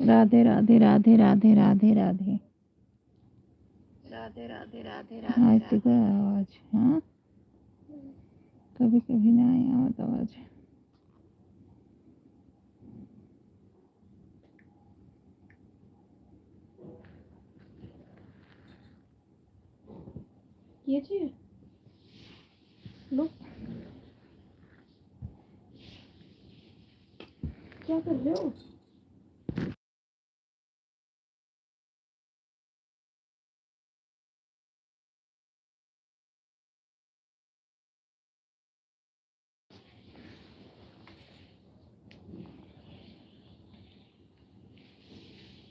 राधे राधे राधे राधे राधे राधे राधे राधे राधे राधे। आज तो क्या आवाज, हाँ कभी कभी ना आवत आवाज। ये चीज लो, क्या कर रहे हो?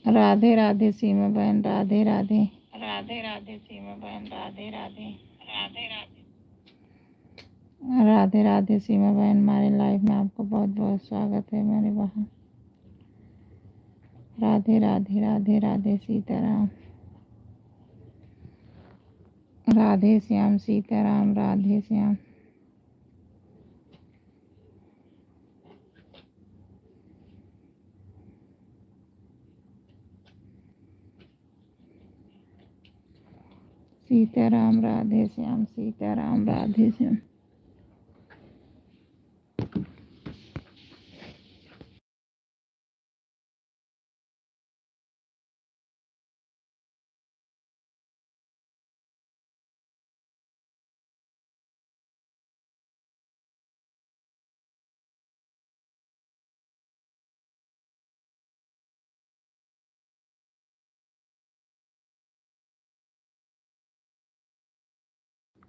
राधे राधे सीमा बहन, राधे राधे राधे राधे सीमा बहन, राधे राधे राधे राधे राधे राधे सीमा बहन। हमारे लाइव में आपका बहुत बहुत स्वागत है मेरी बहन। राधे राधे राधे राधे सीताराम, राधे श्याम सीताराम, राधे श्याम। सीताराम राधे श्याम, सीताराम राधे श्याम।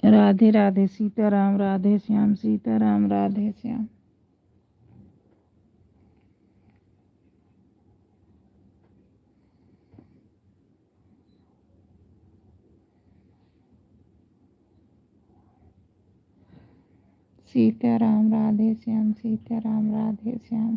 राधे राधे सीताराम, राधे श्याम, सीताराम राधे श्याम। सीताराम राधे श्याम, सीताराम राधे श्याम।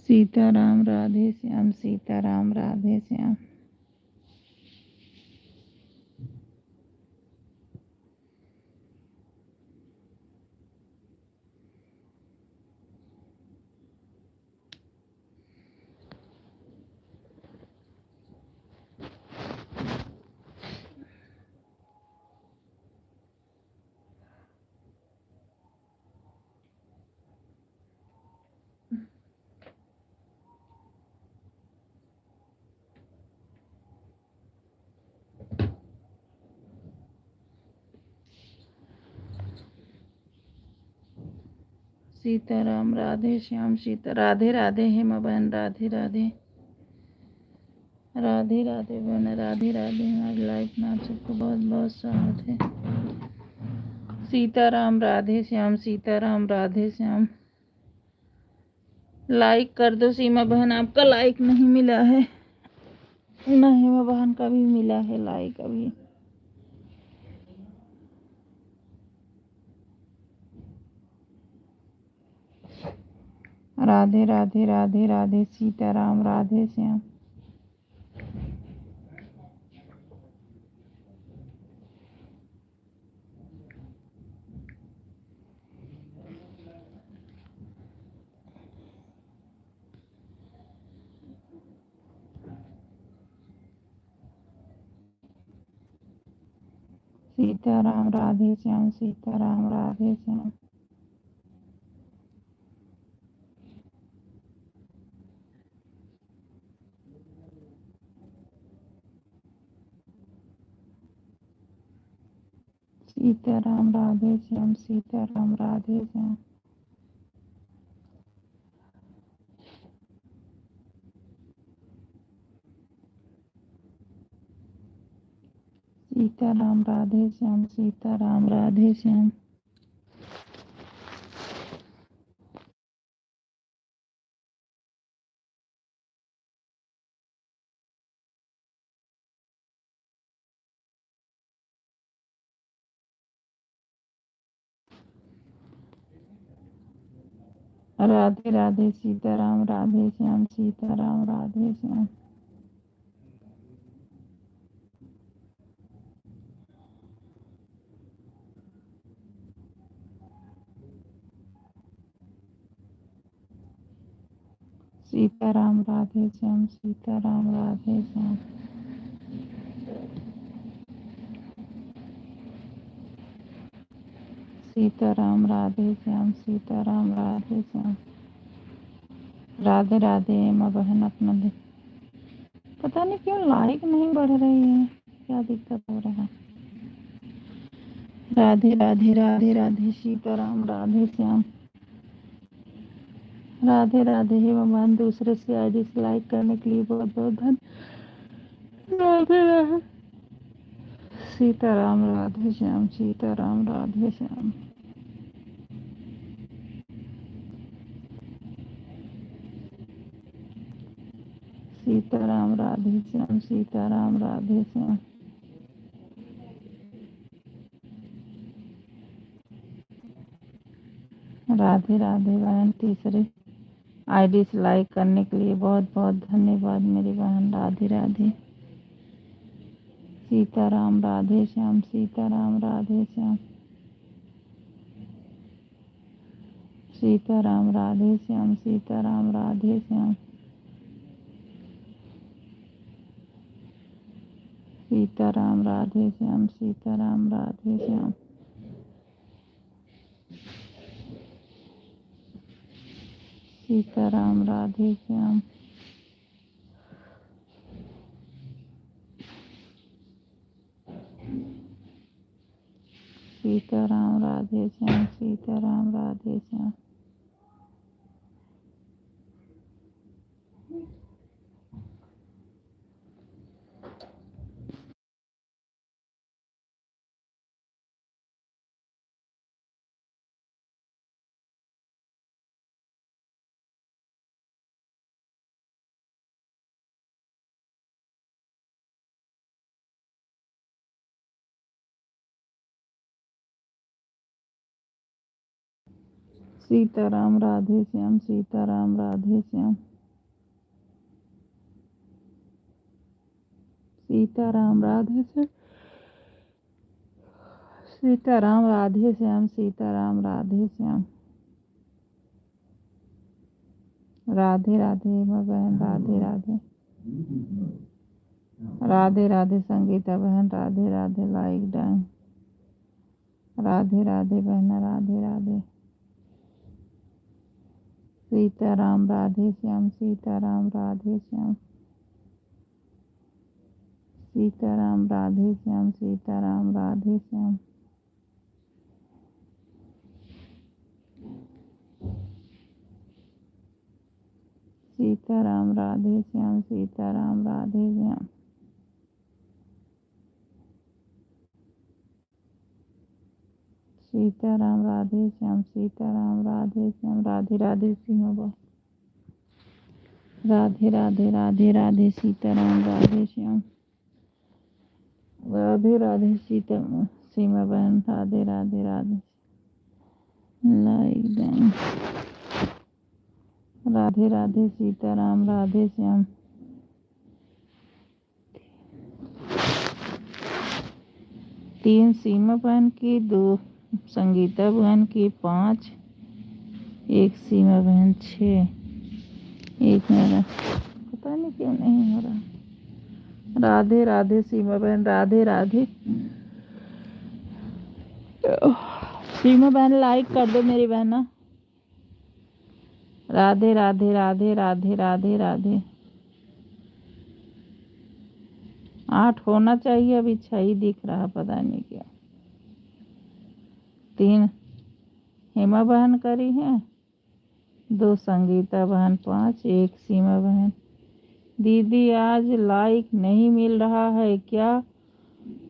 सीताराम राधे श्याम, सीताराम राधे श्याम। सीताराम राधे श्याम, सीता राधे राधे हेमा बहन, राधे राधे राधे राधे बहन, राधे राधे। हमारे लाइफ में आप सबको बहुत बहुत स्वागत है। सीताराम राधे श्याम, सीताराम राधे श्याम। लाइक कर दो सीमा बहन, आपका लाइक नहीं मिला है ना, हेमा बहन का भी मिला है लाइक अभी। राधे राधे राधे राधे सीताराम राधे श्याम। सीताराम राधे श्याम, सीताराम राधे श्याम। सीताराम राधे श्याम, सीताराम राधे श्याम। सीताराम राधे श्याम, सीताराम राधे श्याम। राधे राधे सीताराम राधे श्याम सीताराम राधे श्याम। सीताराम राधे श्याम सीताराम राधे श्याम। सीताराम राधे श्याम सीताराम राधे श्याम। राधे राधे माँ बहन अपना दे। पता नहीं क्यों लाइक नहीं बढ़ रही है, क्या दिक्कत हो रहा है। राधे राधे राधे राधे सीताराम राधे श्याम। राधे राधे हे भगवान। दूसरे से आईडी से लाइक करने के लिए बहुत बहुत धन्यवाद। राधे राधे सीताराम राधे श्याम सीताराम राधे श्याम। सीताराम राधे श्याम सीताराम राधे श्याम। राधे राधे बहन। तीसरे आईडी से लाइक करने के लिए बहुत बहुत धन्यवाद मेरी बहन। राधे राधे सीताराम राधे श्याम सीताराम राधे श्याम। सीताराम राधे श्याम सीताराम राधे श्याम। सीताराम राधे श्याम सीताराम राधे श्याम। सीताराम राधे श्याम। सीताराम राधे श्याम सीताराम राधे श्याम। सीताराम राधे श्याम सीताराम राधे श्याम। सीताराम राधे श्याम सीताराम राधे श्याम सीताराम राधे श्याम। राधे राधे बहन। राधे राधे राधे राधे संगीता बहन। Radhe Radhe like done. राधे राधे बहन। राधे राधे सीताराम राधे श्याम सीताराम राधे श्याम। सीताराम राधे श्याम सीताराम राधे श्याम। सीताराम राधे श्याम सीताराम राधे श्याम। सीताराम राधे श्याम सीताराम राधे श्याम। राधे राधे सिंह। राधे राधे राधे राधे सीताराम राधे श्याम। राधे राधे सीता सीमा बहन। Radhe Radhe Radhe like done. राधे राधे सीताराम राधे श्याम। 3 सीमा बहन की, 2 संगीता बहन की, 5 1 सीमा बहन, 6 1 मेरा। पता नहीं क्यों नहीं हो रहा। राधे राधे सीमा बहन। राधे राधे सीमा बहन लाइक कर दो मेरी बहना। राधे राधे राधे राधे राधे राधे। 8 होना चाहिए, अभी 6 ही दिख रहा, पता नहीं क्या। 3 हेमा बहन करी है, 2 संगीता बहन, 5 1 सीमा बहन। दीदी आज लाइक नहीं मिल रहा है, क्या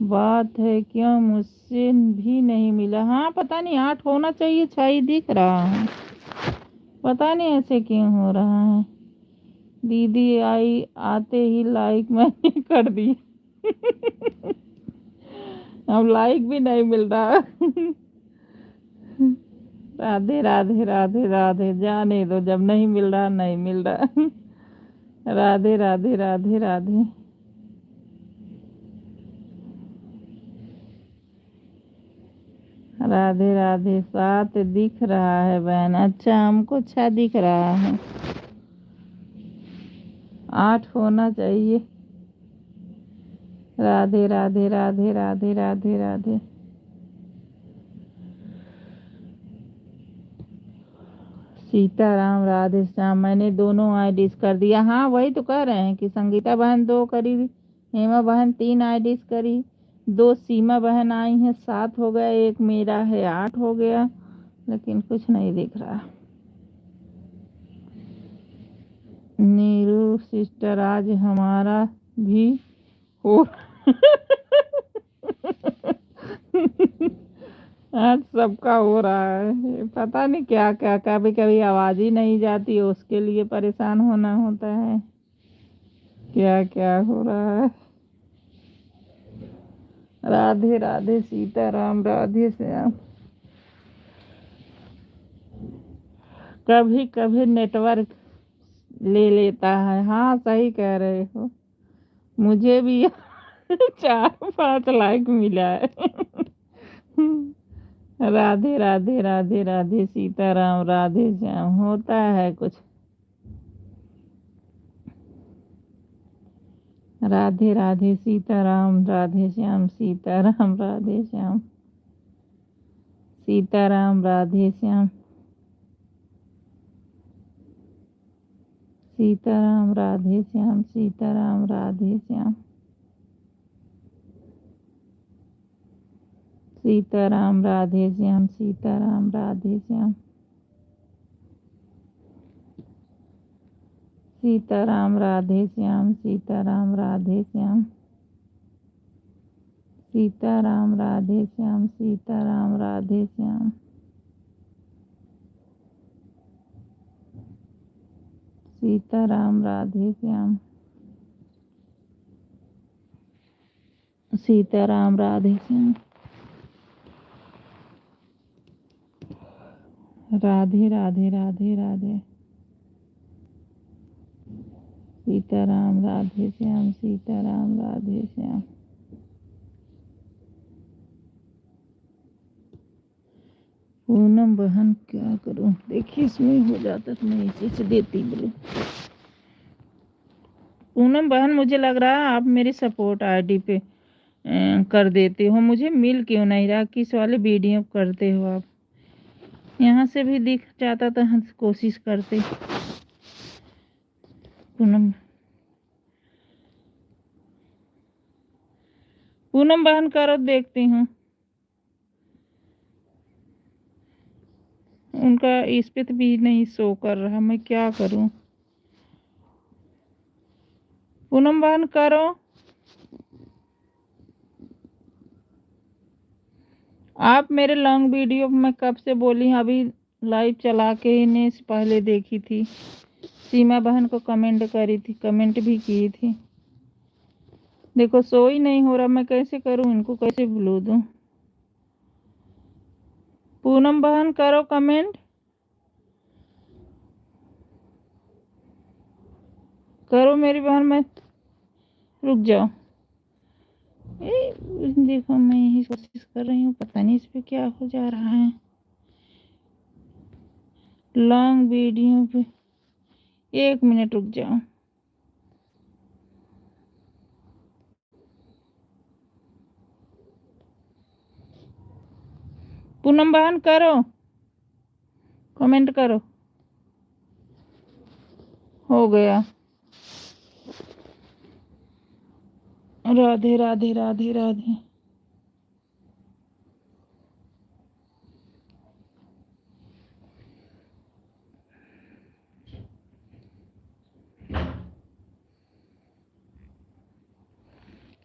बात है? क्यों मुझसे भी नहीं मिला? हाँ पता नहीं, 8 होना चाहिए, 6 ही दिख रहा है, पता नहीं ऐसे क्यों हो रहा है। दीदी आई आते ही लाइक मैंने कर दी अब लाइक भी नहीं मिल रहा राधे राधे राधे राधे, जाने दो, जब नहीं मिल रहा नहीं मिल रहा। राधे राधे राधे राधे। राधे राधे। 7 दिख रहा है बहन, अच्छा हमको 6 दिख रहा है, 8 होना चाहिए। राधे राधे राधे राधे राधे राधे। सीताराम राधे श्याम, मैंने दोनों आईडीज कर दिया। हाँ वही तो कह रहे हैं कि संगीता बहन 2 करी, हेमा बहन 3 आईडीज करी, 2 सीमा बहन आई हैं, 7 हो गया, एक मेरा है 8 हो गया, लेकिन कुछ नहीं दिख रहा। नीरू सिस्टर आज हमारा भी हो। आज सबका हो रहा है, पता नहीं क्या क्या, कभी कभी आवाज ही नहीं जाती, उसके लिए परेशान होना होता है, क्या क्या हो रहा है। राधे राधे सीताराम, राधे श्याम। कभी कभी नेटवर्क ले लेता है। हाँ सही कह रहे हो, मुझे भी 4-5 लाइक मिला है। राधे राधे राधे राधे सीताराम, राधे श्याम, होता है कुछ। राधे राधे सीताराम, राधे श्याम, सीताराम राधे श्याम, सीताराम राधे श्याम, सीताराम राधे श्याम, सीताराम राधे श्याम, सीताराम राधे श्याम, सीताराम राधे श्याम, सीताराम राधे श्याम, सीताराम राधे श्याम, सीताराम राधे श्याम, सीताराम राधे श्याम, सीताराम राधे श्याम, सीताराम राधे श्याम। राधे राधे राधे राधे। सीताराम राधे श्याम, सीताराम राधे श्याम। पूनम बहन क्या करूं, देखिए इसमें हो जाता तो मैं इसी से देती बोलो। पूनम बहन मुझे लग रहा है आप मेरी सपोर्ट आईडी पे कर देते हो, मुझे मिल क्यों नहीं रहा, किस वाले वीडियो करते हो आप। यहाँ से भी दिख जाता तो हम कोशिश करते। पूनम बहन करो, देखती हूँ उनका इस पे तो भी नहीं शो कर रहा, मैं क्या करूं। पूनम बहन करो, आप मेरे लॉन्ग वीडियो मैं कब से बोली, अभी लाइव चला के इन्हें पहले देखी थी। सीमा बहन को कमेंट करी थी, कमेंट भी की थी, देखो शो ही नहीं हो रहा, मैं कैसे करूं, इनको कैसे बुला दूं। पूनम बहन करो कमेंट, करो मेरी बहन, मैं रुक जाओ। देखो मैं यही कोशिश कर रही हूँ, पता नहीं इस पे क्या हो जा रहा है। लॉन्ग वीडियो पे 1 मिनट रुक जाओ। पूनम बहन करो कमेंट करो, हो गया। राधे राधे राधे राधे।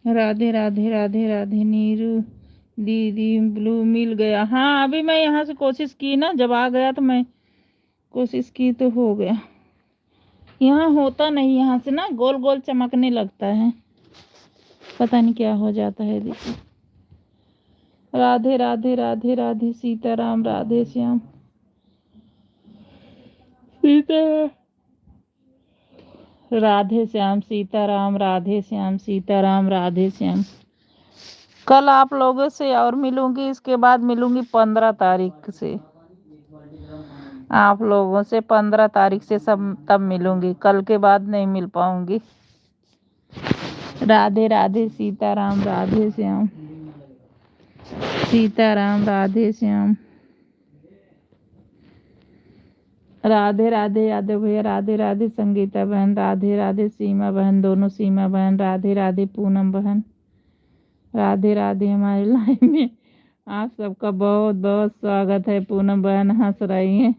राधे राधे राधे राधे। नीरू दीदी ब्लू मिल गया। हाँ अभी मैं यहाँ से कोशिश की ना, जब आ गया तो मैं कोशिश की तो हो गया। यहाँ होता नहीं, यहाँ से ना गोल गोल चमकने लगता है, पता नहीं क्या हो जाता है। देखिए राधे राधे राधे राधे सीताराम, राधे श्याम। सीता राधे श्याम सीताराम राधे श्याम सीताराम राधे श्याम। कल आप लोगों से और मिलूंगी, इसके बाद मिलूंगी 15 तारीख से आप लोगों से। 15 तारीख से सब तब मिलूंगी, कल के बाद नहीं मिल पाऊंगी। राधे राधे सीताराम राधे श्याम सीताराम राधे श्याम। राधे राधे यादव भैया, राधे राधे संगीता बहन, राधे राधे सीमा बहन, दोनों सीमा बहन, राधे राधे पूनम बहन, राधे राधे हमारे लाइव में आप सबका बहुत बहुत स्वागत है। पूनम बहन हंस रही हैं।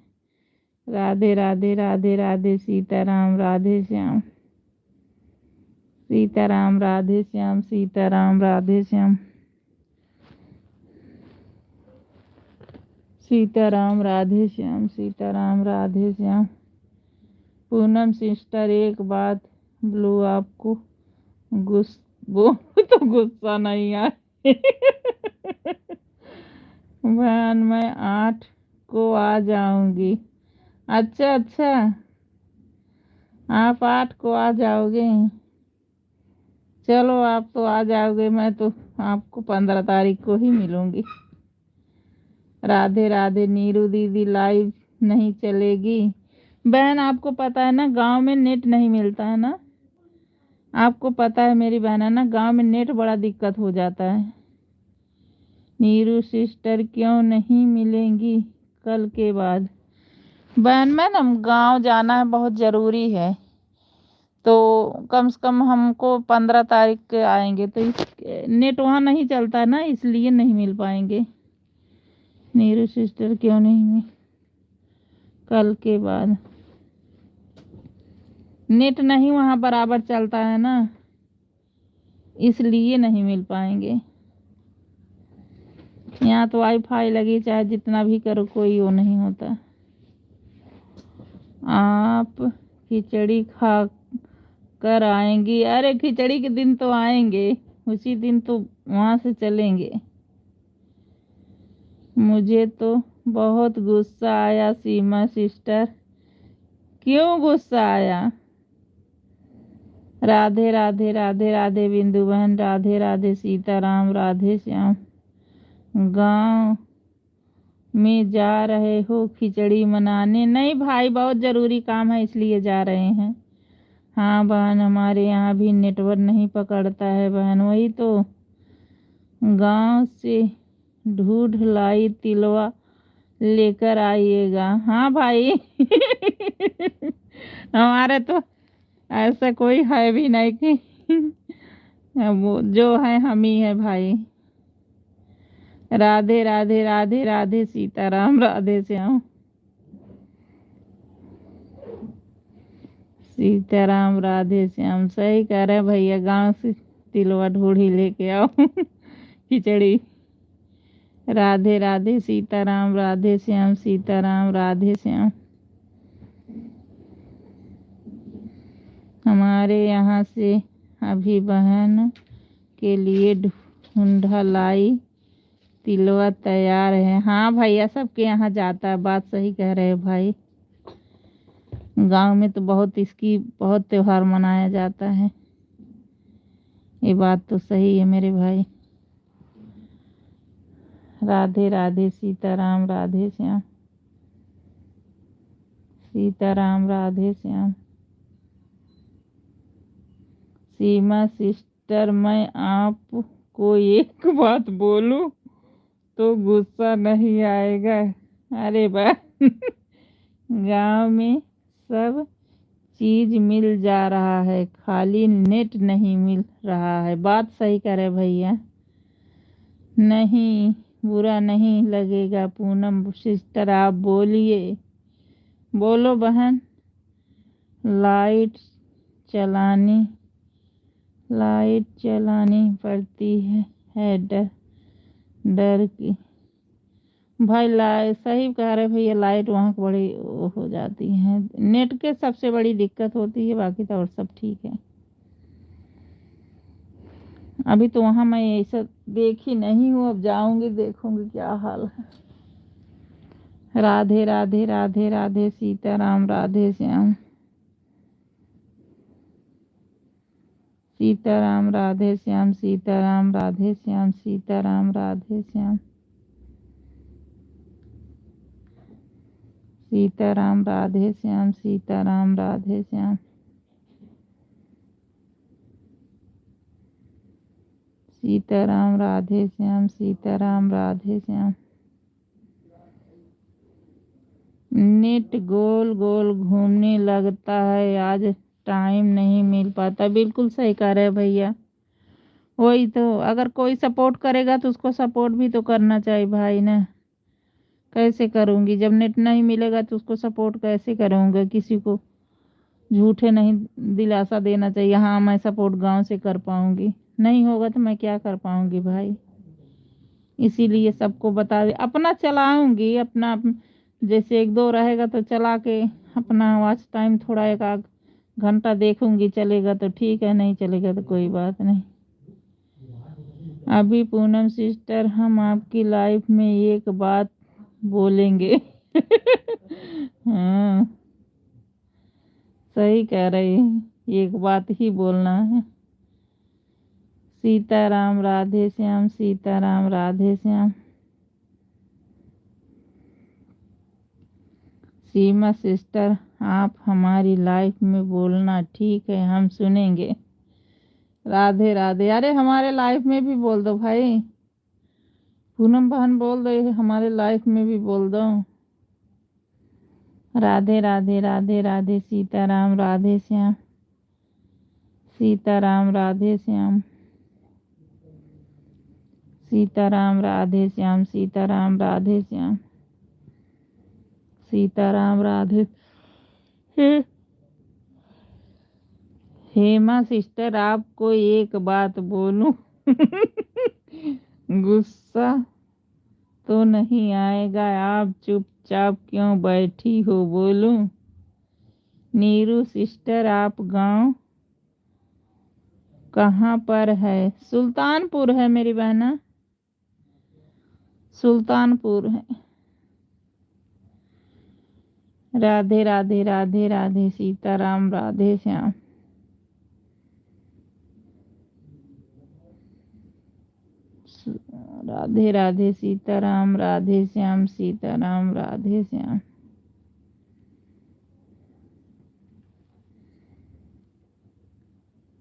राधे राधे राधे राधे सीताराम राधे श्याम सीताराम राधे श्याम सीताराम राधे श्याम सीताराम राधे श्याम सीताराम राधे श्याम। पूनम सिस्टर एक बात ब्लू आपको वो तो गुस्सा नहीं आए बहन मैं 8 को आ जाऊंगी। अच्छा अच्छा, आप 8 को आ जाओगे। चलो आप तो आ जाओगे, मैं तो आपको 15 तारीख को ही मिलूंगी। राधे राधे नीरू दीदी लाइव नहीं चलेगी। बहन आपको पता है ना, गांव में नेट नहीं मिलता है ना, आपको पता है मेरी बहन है ना, गांव में नेट बड़ा दिक्कत हो जाता है। नीरू सिस्टर क्यों नहीं मिलेंगी कल के बाद? बहन मैं ना गांव जाना है, बहुत ज़रूरी है, तो कम से कम हमको 15 तारीख के आएंगे, तो नेट वहाँ नहीं चलता है ना, इसलिए नहीं मिल पाएंगे। नीरू सिस्टर क्यों नहीं मिल कल के बाद? नेट नहीं वहाँ बराबर चलता है ना, इसलिए नहीं मिल पाएंगे। यहाँ तो वाईफाई लगी, चाहे जितना भी करो कोई वो नहीं होता। आप खिचड़ी खा कर आएंगी? अरे खिचड़ी के दिन तो आएंगे, उसी दिन तो वहाँ से चलेंगे। मुझे तो बहुत गुस्सा आया सीमा सिस्टर। क्यों गुस्सा आया? राधे राधे राधे राधे बिंदु बहन, राधे राधे सीताराम राधे श्याम। गांव में जा रहे हो खिचड़ी मनाने? नहीं भाई, बहुत ज़रूरी काम है इसलिए जा रहे हैं। हाँ बहन, हमारे यहाँ भी नेटवर्क नहीं पकड़ता है बहन, वही तो। गांव से ढूढ़ लाई तिलवा लेकर आइएगा। हाँ भाई हमारे तो ऐसा कोई है भी नहीं कि वो जो है हम ही है भाई। राधे राधे राधे राधे सीताराम राधे श्याम सीताराम राधे श्याम। सही कह रहे भैया, गांव से तिलवा ढूढ़ी लेके आओ खिचड़ी। राधे राधे सीताराम राधे श्याम सीताराम राधे श्याम। हमारे यहाँ से अभी बहन के लिए ढूंढा लाई तिलवा तैयार है। हाँ भैया, सबके यहाँ जाता है, बात सही कह रहे हैं भाई। गांव में तो बहुत त्योहार मनाया जाता है, ये बात तो सही है मेरे भाई। राधे राधे सीताराम राधे श्याम सीताराम राधे श्याम। सीमा सिस्टर, मैं आपको एक बात बोलूं तो गुस्सा नहीं आएगा? अरे बा गांव में सब चीज मिल जा रहा है, खाली नेट नहीं मिल रहा है। बात सही करे भैया, नहीं बुरा नहीं लगेगा। पूनम सिस्टर आप बोलिए, बोलो बहन। लाइट चलानी पड़ती है डर की। भाई सही कह रहे भैया, लाइट वहाँ बड़ी हो जाती है, नेट के सबसे बड़ी दिक्कत होती है, बाकी तो और सब ठीक है। अभी तो वहाँ मैं ऐसा देखी नहीं हूँ, अब जाऊंगी देखूंगी क्या हाल है। राधे राधे राधे राधे सीताराम राधे श्याम। सीताराम राधे श्याम सीताराम राधे श्याम सीताराम राधे श्याम। सीताराम राधे श्याम सीताराम राधे श्याम। सीताराम राधे श्याम सीताराम राधे श्याम। नेट गोल गोल घूमने लगता है, आज टाइम नहीं मिल पाता। बिल्कुल सही कह रहे भैया, वही तो। अगर कोई सपोर्ट करेगा तो उसको सपोर्ट भी तो करना चाहिए भाई ना। कैसे करूँगी जब नेट नहीं मिलेगा तो उसको सपोर्ट कैसे करूँगा? किसी को झूठे नहीं दिलासा देना चाहिए, हाँ मैं सपोर्ट गांव से कर पाऊँगी। नहीं होगा तो मैं क्या कर पाऊँगी भाई। इसीलिए सबको बता दे, अपना चलाऊँगी अपना। जैसे एक दो रहेगा तो चला के अपना वॉच टाइम थोड़ा एक आध घंटा देखूँगी, चलेगा तो ठीक है, नहीं चलेगा तो कोई बात नहीं। अभी पूनम सिस्टर हम आपकी लाइफ में एक बात बोलेंगे। हाँ सही कह रही है, एक बात ही बोलना है। सीताराम राधे श्याम सीताराम राधे श्याम। सीमा सिस्टर आप हमारी लाइफ में बोलना, ठीक है हम सुनेंगे। राधे राधे। अरे हमारे लाइफ में भी बोल दो भाई, पूनम बहन बोल दो, ये हमारे लाइफ में भी बोल दो। राधे राधे राधे राधे सीताराम राधे श्याम। सीताराम राधे श्याम। सीताराम राधे श्याम सीताराम राधे श्याम। सीताराम राधे। हेमा सिस्टर आपको एक बात बोलूं? गुस्सा तो नहीं आएगा? आप चुपचाप क्यों बैठी हो, बोलूं? नीरू सिस्टर आप गांव कहाँ पर है? सुल्तानपुर है मेरी बहना, सुल्तानपुर है। राधे राधे राधे राधे सीताराम राधे श्याम। राधे राधे सीताराम राधे श्याम सीताराम राधे श्याम।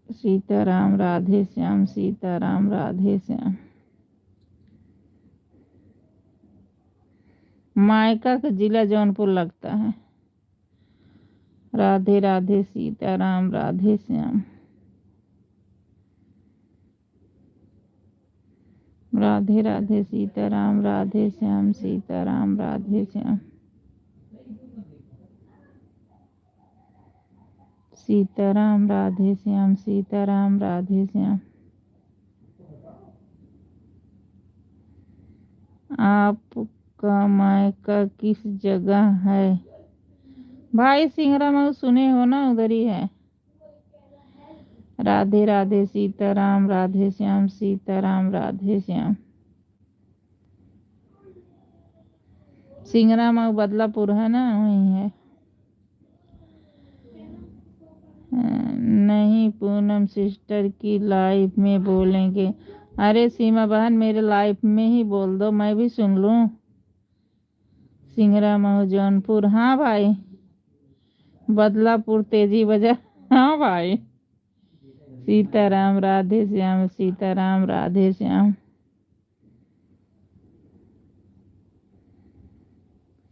सीताराम राधे श्याम सीताराम राधे श्याम। मायका का जिला जौनपुर लगता है। राधे राधे सीताराम राधे श्याम। राधे राधे सीताराम राधे श्याम सीताराम राधे श्याम। सीताराम राधे श्याम सीताराम राधे श्याम। आपका मायका किस जगह है भाई? सिंगरा मऊ सुने हो ना, उधर ही है। राधे राधे सीताराम राधे श्याम सीताराम राधे श्याम। सिंगरा मऊ बदलापुर है ना, वही है। नहीं पूनम सिस्टर की लाइफ में बोलेंगे। अरे सीमा बहन मेरे लाइफ में ही बोल दो, मैं भी सुन लूं। सिंगरा मऊ जौनपुर, हाँ भाई। बदलापुर तेजी बाजार, हाँ भाई। सीताराम राधे श्याम सीताराम राधे श्याम।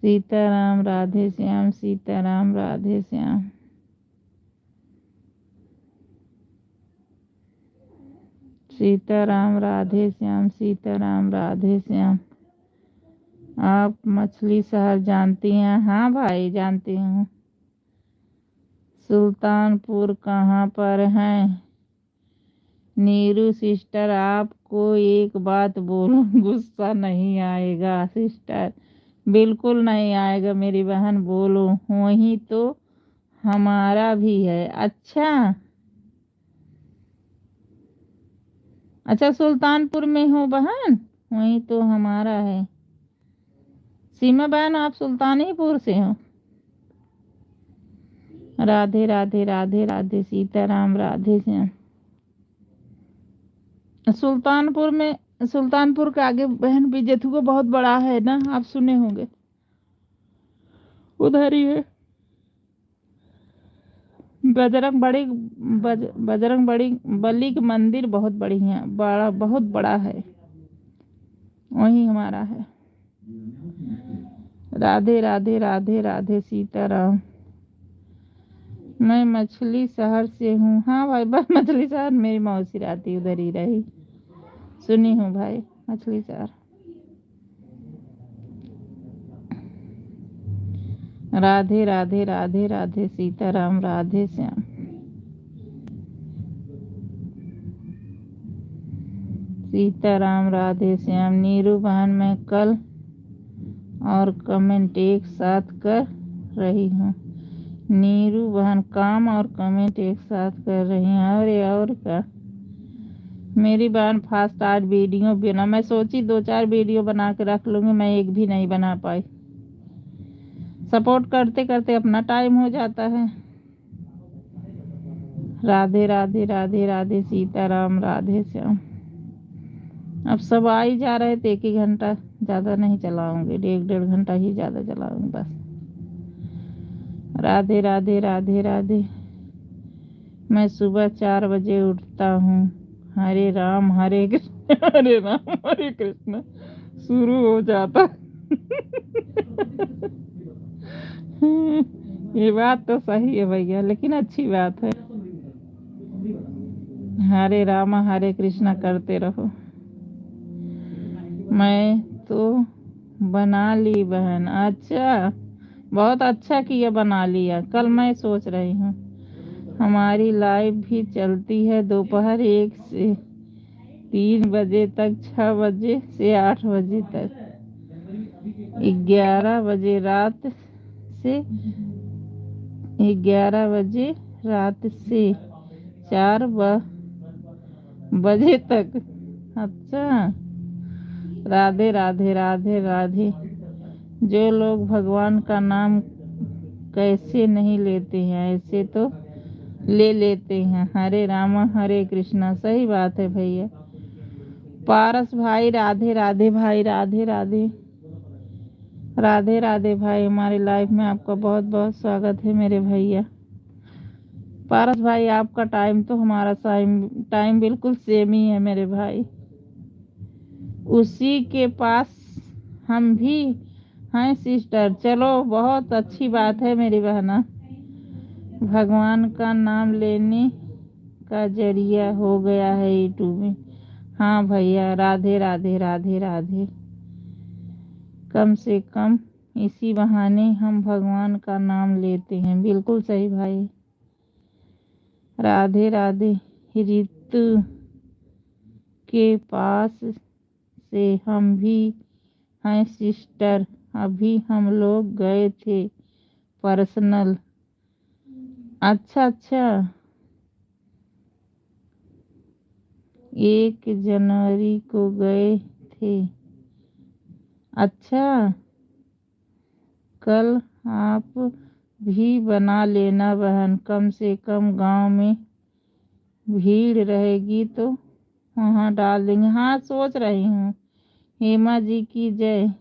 सीताराम राधे श्याम सीताराम राधे श्याम। सीताराम राधे श्याम सीताराम राधे श्याम। आप मछली शहर जानती हैं? हाँ भाई जानती हूँ। सुल्तानपुर कहाँ पर है? नीरू सिस्टर आपको एक बात बोलूं, गुस्सा नहीं आएगा सिस्टर? बिल्कुल नहीं आएगा मेरी बहन, बोलो। वही तो हमारा भी है। अच्छा अच्छा सुल्तानपुर में हो बहन, वही तो हमारा है। सीमा बहन आप सुल्तानीपुर से हो। राधे राधे राधे राधे सीताराम राधे श्याम। सुल्तानपुर के आगे बहन बीजेथू को बहुत बड़ा है ना, आप सुने होंगे, उधर ही है। बजरंग बड़ी बली का मंदिर बहुत बढ़िया बड़ा, बहुत बड़ा है, वही हमारा है। राधे राधे राधे राधे सीताराम। मैं मछली शहर से हूँ। हाँ भाई, बस मछली शहर मेरी मौसी रहती, उधर ही रही, सुनी हूँ भाई, मछली शहर। राधे राधे राधे राधे सीताराम राधे श्याम। सीताराम राधे श्याम। नीरू बहन मैं कल और कमेंट एक साथ कर रही हूँ। नीरू बहन काम और कमेंट एक साथ कर रही हैं। अरे और क्या, मेरी बहन फास्ट आज वीडियो बना, मैं सोची 2-4 वीडियो बना के रख लूँगी, मैं एक भी नहीं बना पाई। सपोर्ट करते करते अपना टाइम हो जाता है। राधे राधे राधे राधे सीताराम राधे श्याम। अब सब आ ही जा रहे थे, 1 ही घंटा, ज़्यादा नहीं चलाऊंगी, 1-1.5 घंटा ही ज़्यादा चलाऊंगी बस। राधे राधे राधे राधे। मैं सुबह 4 बजे उठता हूँ। हरे राम हरे कृष्ण हरे राम हरे कृष्ण शुरू हो जाता। ये बात तो सही है भैया, लेकिन अच्छी बात है। हरे राम हरे कृष्णा करते रहो। मैं तो बना ली बहन। अच्छा, बहुत अच्छा किया, बना लिया। कल मैं सोच रही हूँ हमारी लाइव भी चलती है दोपहर 1 से 3 बजे तक, 6 बजे से 8 बजे तक, 11 बजे रात से 11 बजे रात से 4 बजे तक। अच्छा, राधे राधे राधे राधे। जो लोग भगवान का नाम कैसे नहीं लेते हैं, ऐसे तो ले लेते हैं। हरे राम हरे कृष्णा, सही बात है भैया। पारस भाई राधे राधे भाई, राधे राधे राधे राधे भाई। हमारे लाइफ में आपका बहुत बहुत स्वागत है मेरे भैया। पारस भाई आपका टाइम तो हमारा टाइम बिल्कुल सेम ही है मेरे भाई, उसी के पास हम भी हैं सिस्टर। चलो बहुत अच्छी बात है मेरी बहना, भगवान का नाम लेने का जरिया हो गया है यूट्यूब में। हाँ भैया, राधे राधे राधे राधे। कम से कम इसी बहाने हम भगवान का नाम लेते हैं, बिल्कुल सही भाई। राधे राधे। ऋतु के पास से हम भी हैं सिस्टर, अभी हम लोग गए थे पर्सनल। अच्छा अच्छा, 1 जनवरी को गए थे। अच्छा, कल आप भी बना लेना बहन, कम से कम गांव में भीड़ रहेगी तो वहाँ डाल देंगे। हाँ सोच रही हूँ। हेमा जी की जय।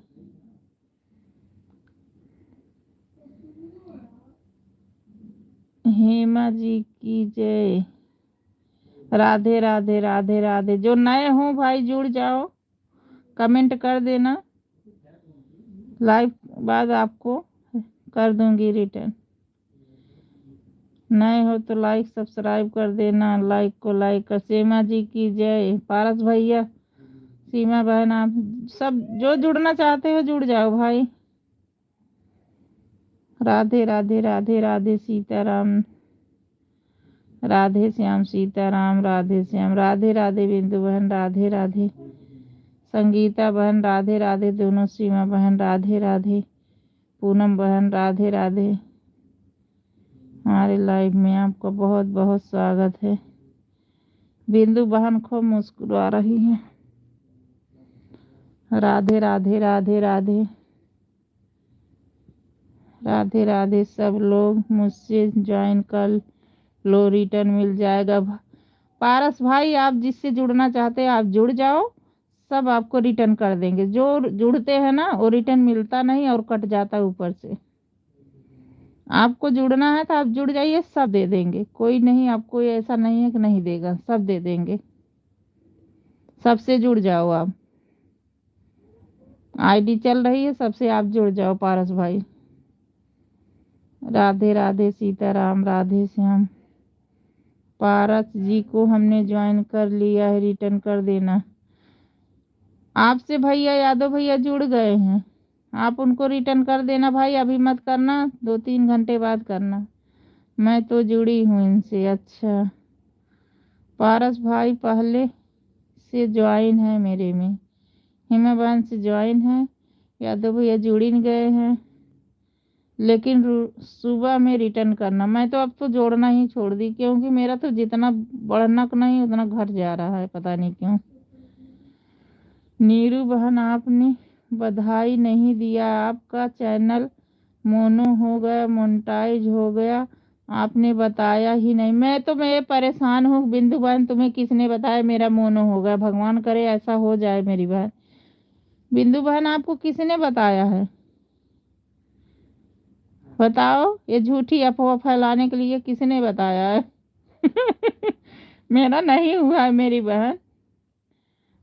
हेमा जी की जय। राधे राधे राधे राधे। जो नए हो भाई जुड़ जाओ, कमेंट कर देना, लाइव बाद आपको कर दूंगी रिटर्न। नए हो तो लाइक सब्सक्राइब कर देना, लाइक को लाइक कर। सीमा जी की जय। पारस भैया, सीमा बहन, आप सब जो जुड़ना चाहते हो जुड़ जाओ भाई। राधे राधे राधे राधे सीताराम राधे श्याम सीताराम राधे श्याम। राधे राधे बिंदु बहन, राधे राधे संगीता बहन, राधे राधे दोनों। सीमा बहन राधे राधे। पूनम बहन राधे राधे। हमारे लाइव में आपका बहुत बहुत स्वागत है। बिंदु बहन खूब मुस्कुरा रही है। राधे राधे राधे राधे। राधे राधे सब लोग, मुझसे ज्वाइन कर लो, रिटर्न मिल जाएगा। पारस भाई आप जिससे जुड़ना चाहते हैं आप जुड़ जाओ, सब आपको रिटर्न कर देंगे। जो जुड़ते हैं ना वो रिटर्न मिलता नहीं और कट जाता है ऊपर से। आपको जुड़ना है तो आप जुड़ जाइए, सब दे देंगे। कोई नहीं, आपको ऐसा नहीं है कि नहीं देगा, सब दे देंगे। सबसे जुड़ जाओ आप, आईडी चल रही है, सबसे आप जुड़ जाओ पारस भाई। राधे राधे सीताराम, राधे श्याम। पारस जी को हमने ज्वाइन कर लिया है, रिटर्न कर देना। आपसे भैया यादव भैया जुड़ गए हैं, आप उनको रिटर्न कर देना भाई, अभी मत करना, 2-3 घंटे बाद करना। मैं तो जुड़ी हूँ इनसे। अच्छा, पारस भाई पहले से ज्वाइन है मेरे में, हिमाबान से ज्वाइन है, यादव भैया जुड़ ही गए हैं, लेकिन सुबह में रिटर्न करना। मैं तो अब तो जोड़ना ही छोड़ दी, क्योंकि मेरा तो जितना बढ़ना नहीं उतना घट जा रहा है, पता नहीं क्यों। नीरू बहन आपने बधाई नहीं दिया, आपका चैनल मोनो हो गया, मोनेटाइज हो गया, आपने बताया ही नहीं। मैं परेशान हूँ बिंदु बहन, तुम्हें किसने बताया मेरा मोनो हो गया? भगवान करे ऐसा हो जाए मेरी बहन। बिंदु बहन आपको किसने बताया है? बताओ, ये झूठी अफवाह फैलाने के लिए किसने बताया है? मेरा नहीं हुआ है मेरी बहन,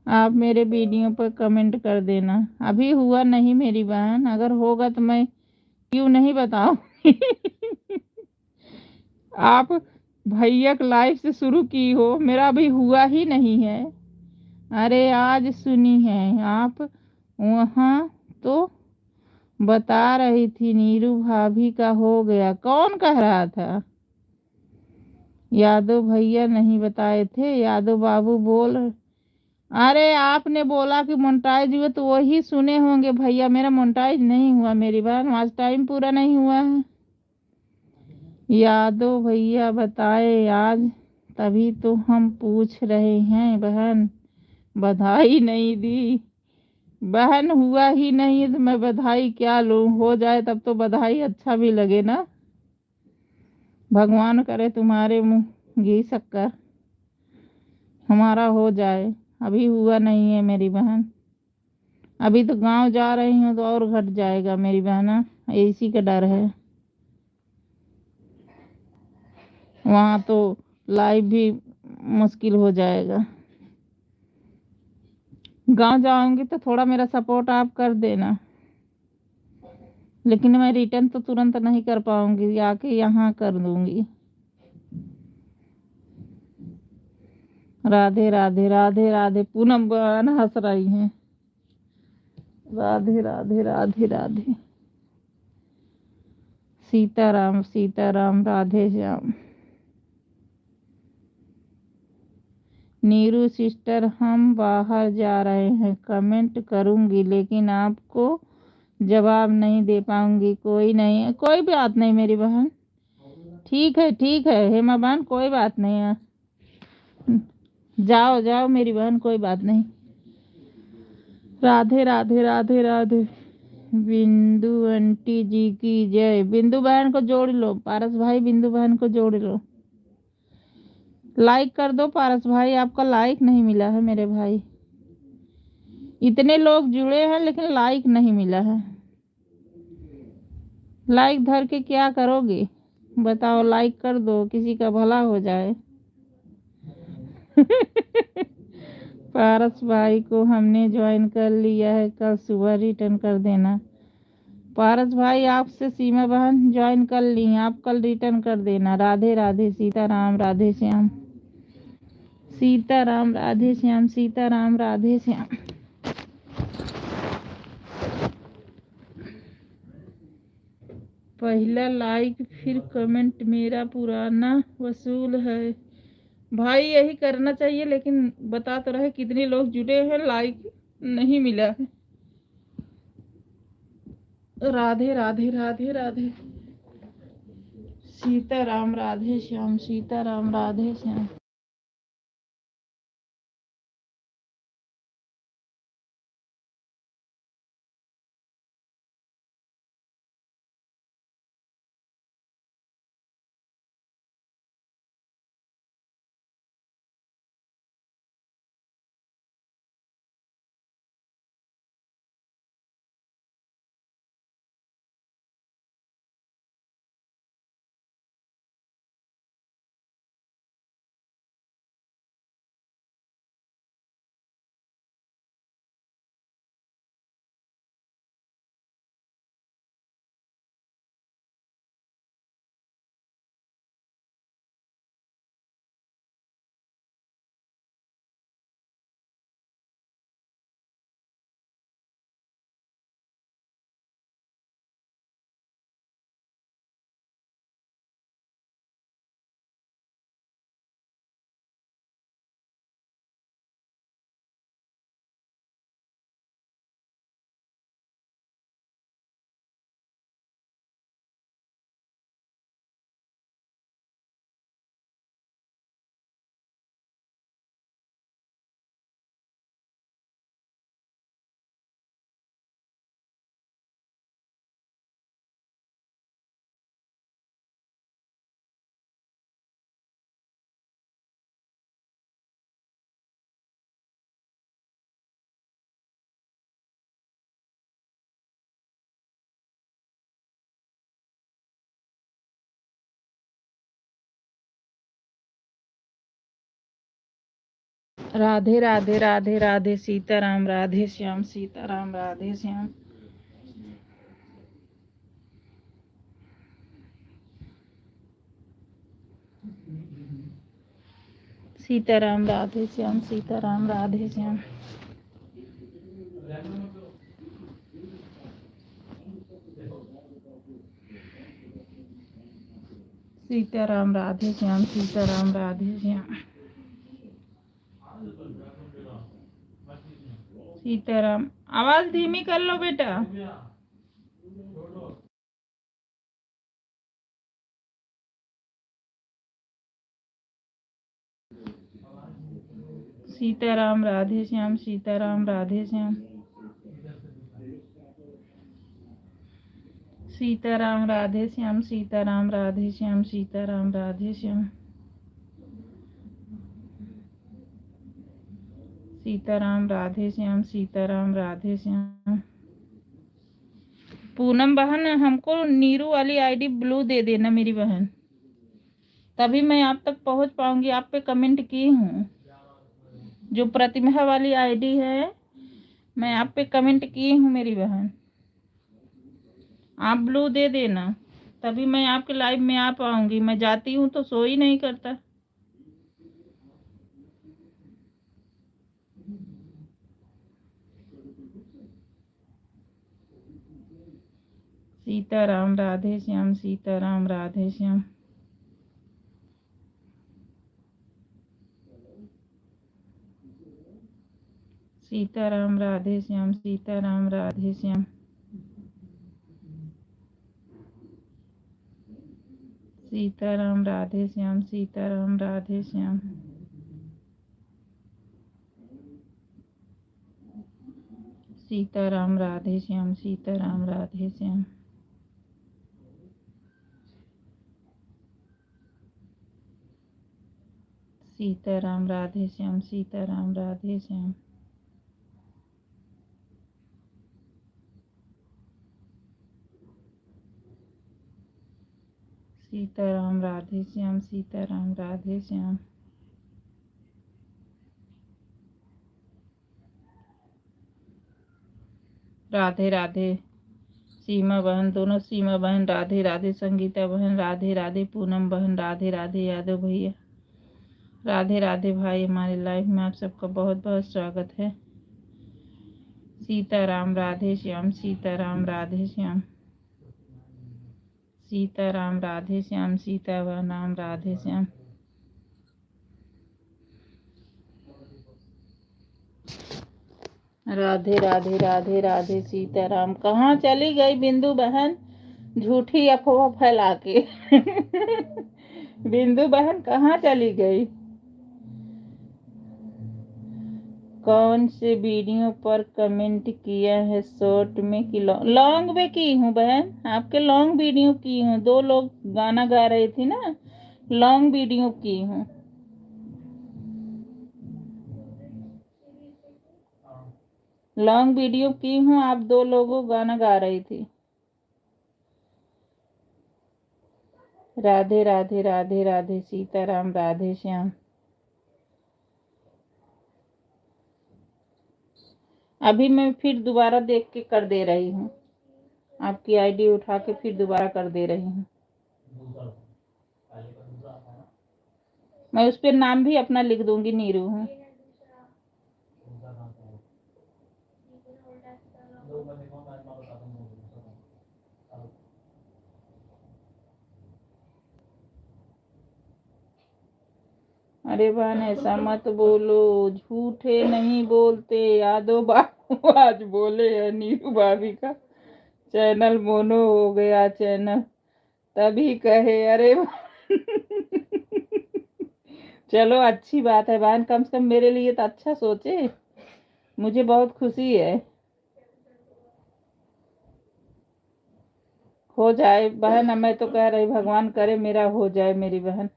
आप मेरे वीडियो पर कमेंट कर देना। अभी हुआ नहीं मेरी बहन, अगर होगा तो मैं क्यों नहीं बताऊं। आप भैया लाइफ से शुरू की हो, मेरा अभी हुआ ही नहीं है। अरे आज सुनी है आप वहाँ तो बता रही थी नीरू भाभी का हो गया, कौन कह रहा था? यादव भैया नहीं बताए थे, यादव बाबू बोल। अरे आपने बोला कि मोनेटाइज हुआ तो वही सुने होंगे भैया, मेरा मोनेटाइज नहीं हुआ मेरी बहन, आज टाइम पूरा नहीं हुआ है। यादव भैया बताए आज, तभी तो हम पूछ रहे हैं बहन, बधाई नहीं दी। बहन हुआ ही नहीं तो मैं बधाई क्या लूं? हो जाए तब तो बधाई अच्छा भी लगे ना। भगवान करे तुम्हारे मुंह घी शक्कर हमारा हो जाए, अभी हुआ नहीं है मेरी बहन। अभी तो गांव जा रही हूँ तो और घट जाएगा मेरी बहना, इसी का डर है। वहाँ तो लाइव भी मुश्किल हो जाएगा। गांव जाऊंगी तो थोड़ा मेरा सपोर्ट आप कर देना, लेकिन मैं रिटर्न तो तुरंत नहीं कर पाऊंगी, आके यहाँ कर दूंगी। राधे राधे राधे राधे। पूनम बहन हंस रही हैं। राधे राधे राधे राधे। सीताराम सीताराम, राधे श्याम। नीरू सिस्टर हम बाहर जा रहे हैं, कमेंट करूंगी लेकिन आपको जवाब नहीं दे पाऊंगी। कोई नहीं, कोई बात नहीं मेरी बहन, ठीक है हेमा बहन, कोई बात नहीं है। जाओ जाओ मेरी बहन, कोई बात नहीं। राधे राधे राधे राधे। बिंदु आंटी जी की जय। बिंदु बहन को जोड़ लो पारस भाई, बिंदु बहन को जोड़ लो। लाइक कर दो पारस भाई, आपका लाइक नहीं मिला है मेरे भाई। इतने लोग जुड़े हैं लेकिन लाइक नहीं मिला है। लाइक धर के क्या करोगे बताओ? लाइक कर दो, किसी का भला हो जाए। पारस भाई को हमने ज्वाइन कर लिया है, कल सुबह रिटर्न कर देना। पारस भाई आपसे सीमा बहन ज्वाइन कर ली हैं, आप कल रिटर्न कर देना। राधे राधे सीताराम, राधे श्याम। सीताराम राधे श्याम, सीताराम राधे श्याम। पहला लाइक फिर कमेंट मेरा पुराना वसूल है। भाई यही करना चाहिए, लेकिन बता तो रहे कितने लोग जुड़े हैं, लाइक नहीं मिला है। राधे राधे राधे राधे। सीताराम राधे श्याम, सीताराम राधे श्याम। राधे राधे राधे राधे सीताराम राधे श्याम सीताराम राधे श्याम सीताराम राधे श्याम सीताराम राधे श्याम सीताराम राधे श्याम सीताराम राधे श्याम सीताराम। आवाज धीमी कर लो बेटा। सीताराम राधे श्याम सीताराम राधे श्याम सीताराम राधे श्याम सीताराम राधे श्याम सीताराम राधे श्याम सीताराम राधे श्याम सीताराम राधे श्याम। पूनम बहन, हमको नीरू वाली आईडी ब्लू दे देना मेरी बहन, तभी मैं आप तक पहुंच पाऊंगी। आप पे कमेंट की हूँ। जो प्रतिभा वाली आईडी है, मैं आप पे कमेंट की हूँ मेरी बहन। आप ब्लू दे देना, तभी मैं आपके लाइव में आ पाऊंगी। मैं जाती हूँ तो सो ही नहीं करता। सीताराम राधे श्याम सीताराम राधे श्याम सीताराम राधे श्याम सीताराम राधे श्याम सीताराम राधे श्याम सीताराम राधे श्याम सीताराम राधे श्याम सीताराम राधे श्याम सीताराम राधे श्याम सीताराम राधे श्याम सीताराम राधे श्याम सीताराम राधे श्याम राधे राधे सीमा बहन, दोनों सीमा बहन राधे राधे, संगीता बहन राधे राधे, पूनम बहन राधे राधे, यादव भैया राधे राधे। भाई, हमारे लाइफ में आप सबका बहुत बहुत स्वागत है। सीताराम राधे श्याम सीताराम राधे श्याम सीताराम राधे श्याम सीताराम राधे श्याम राधे राधे राधे राधे सीताराम। कहाँ चली गई बिंदु बहन, झूठी अफवाह फैला के? बिंदु बहन कहाँ चली गई? कौन से वीडियो पर कमेंट किया है, शॉर्ट में कि लॉन्ग में की हूँ बहन? आपके लॉन्ग वीडियो की हूँ। 2 लोग गाना गा रहे थे ना, लॉन्ग वीडियो की हूँ। लॉन्ग वीडियो की हूँ। आप 2 लोगों गाना गा रही थी। राधे राधे राधे राधे सीताराम राधे श्याम। अभी मैं फिर दोबारा देख के कर दे रही हूँ। आपकी आईडी उठा के फिर दोबारा कर दे रही हूँ। मैं उस पर नाम भी अपना लिख दूंगी, नीरू हूँ। अरे बहन, ऐसा मत बोलो, झूठे नहीं बोलते। यादव बाबू आज बोले है नीरू भाभी का चैनल मोनो हो गया, चैनल तभी कहे। अरे चलो अच्छी बात है बहन, कम से कम मेरे लिए तो अच्छा सोचे। मुझे बहुत खुशी है। हो जाए बहन, मैं तो कह रही भगवान करे मेरा हो जाए मेरी बहन।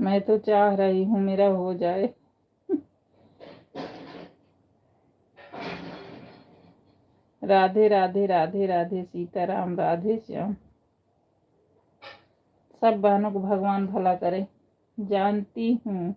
मैं तो चाह रही हूँ मेरा हो जाए। राधे राधे राधे राधे सीताराम राधे श्याम। सब बहनों को भगवान भला करे, जानती हूँ।